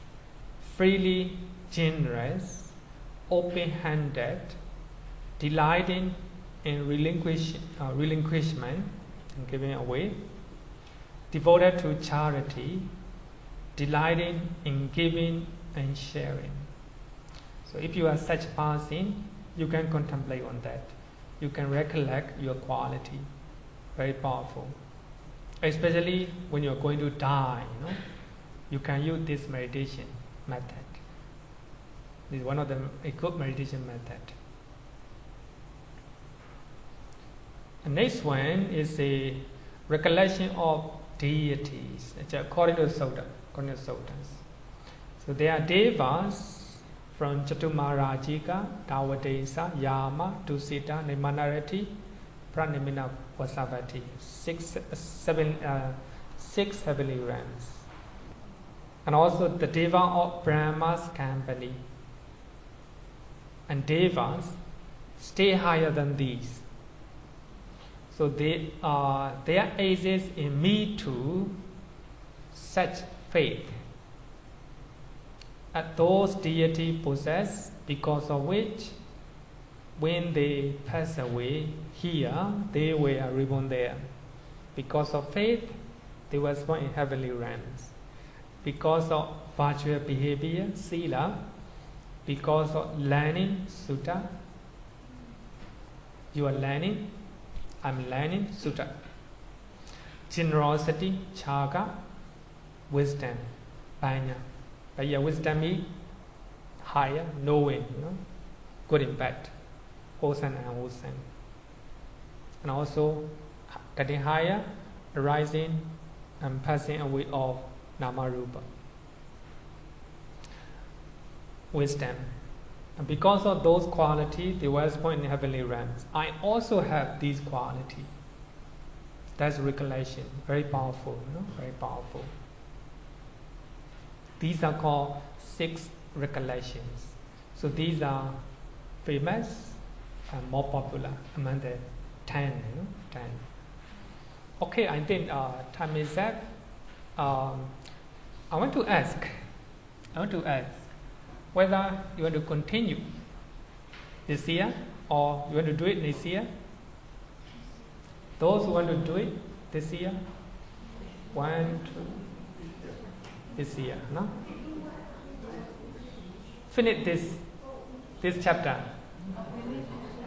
freely generous, open-handed, delighting in relinquishment and giving away, devoted to charity, delighting in giving and sharing. So if you are such a person, you can contemplate on that. You can recollect your quality. Very powerful. Especially when you're going to die, you know, you can use this meditation method. This is one of a good meditation method. The next one is a recollection of deities, according to the Suttas. So there are devas from Chatumarajika, Tawadesa, Yama, Dusita, Nimanarati, Pranimina, Vasavati, six heavenly realms. And also the deva of Brahma's company. And devas stay higher than these. So their ages in me too such faith that those deities possess, because of which when they pass away here, they were reborn there. Because of faith, they were born in heavenly realms. Because of virtual behavior, sila, because of learning, sutta, you are learning, I'm learning, sutta. Generosity, chaga, wisdom, panya. But your wisdom is higher, knowing, you know, good and bad, wholesome and unwholesome. And also getting higher, arising and passing away of Nama Rupa. Wisdom. And because of those qualities, the West Point in heavenly realms, I also have these qualities. That's recollection. Very powerful, very powerful. These are called 6 recollections. So these are famous and more popular among the 10. 10. Okay, I think time is up. I want to ask whether you want to continue this year or you want to do it next year. Those who want to do it this year, 1, 2, this year, no? Finish this chapter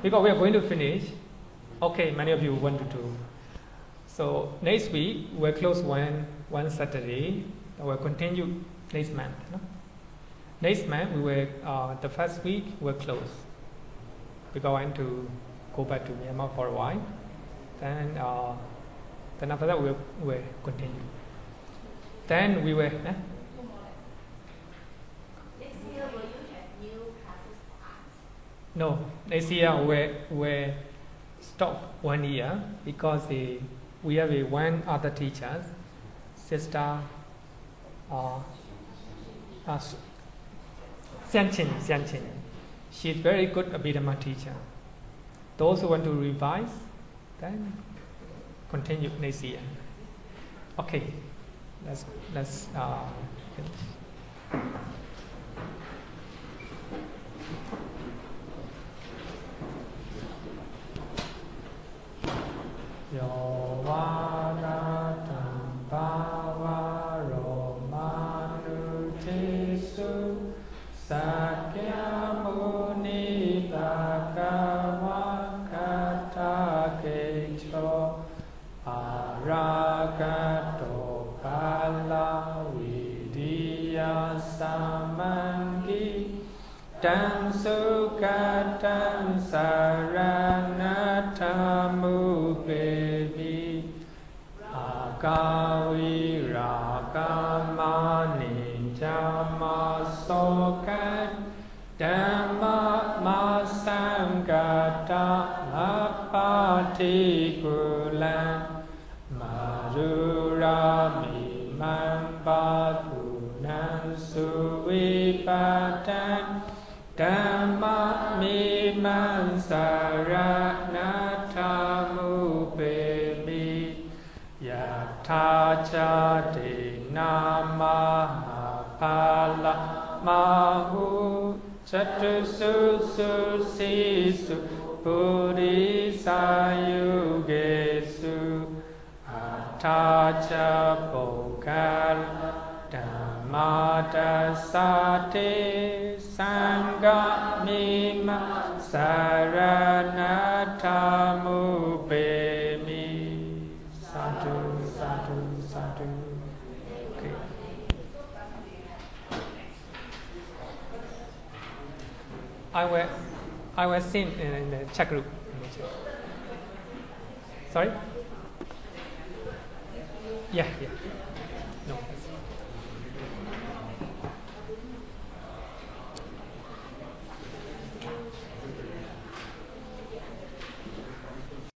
because we are going to finish. Okay, many of you want to do. So next week we'll close one Saturday. We'll continue next month. No? Next month we will the first week we'll close because I want to go back to Myanmar for a while. Then after that we'll continue. Then we will. Next year will you have new classes for us? No, next year we stop 1 year because we have one other teacher, Sister Xianqin. She's very good Abhidhamma teacher. Those who want to revise, then continue next year. Okay, let's finish. Yo vanatam bhavaro manujesu sakya muni bhagava kata kecho aragato pala vidya samangi tam sukatam saranatamu bebi agavi ragamani jamasokat dhamma masangata apati kulan marurami mambadunan suvipatan Dhamma mimam saranatamu bemi yatha chati namaha pala mahu chatusu susisu purisayugesu atacha pokala Dhammata sate sangha mima saranatamu bemi. Sadhu, sadhu, sadhu. Okay. I will sing in the chat group. Sorry? Yeah.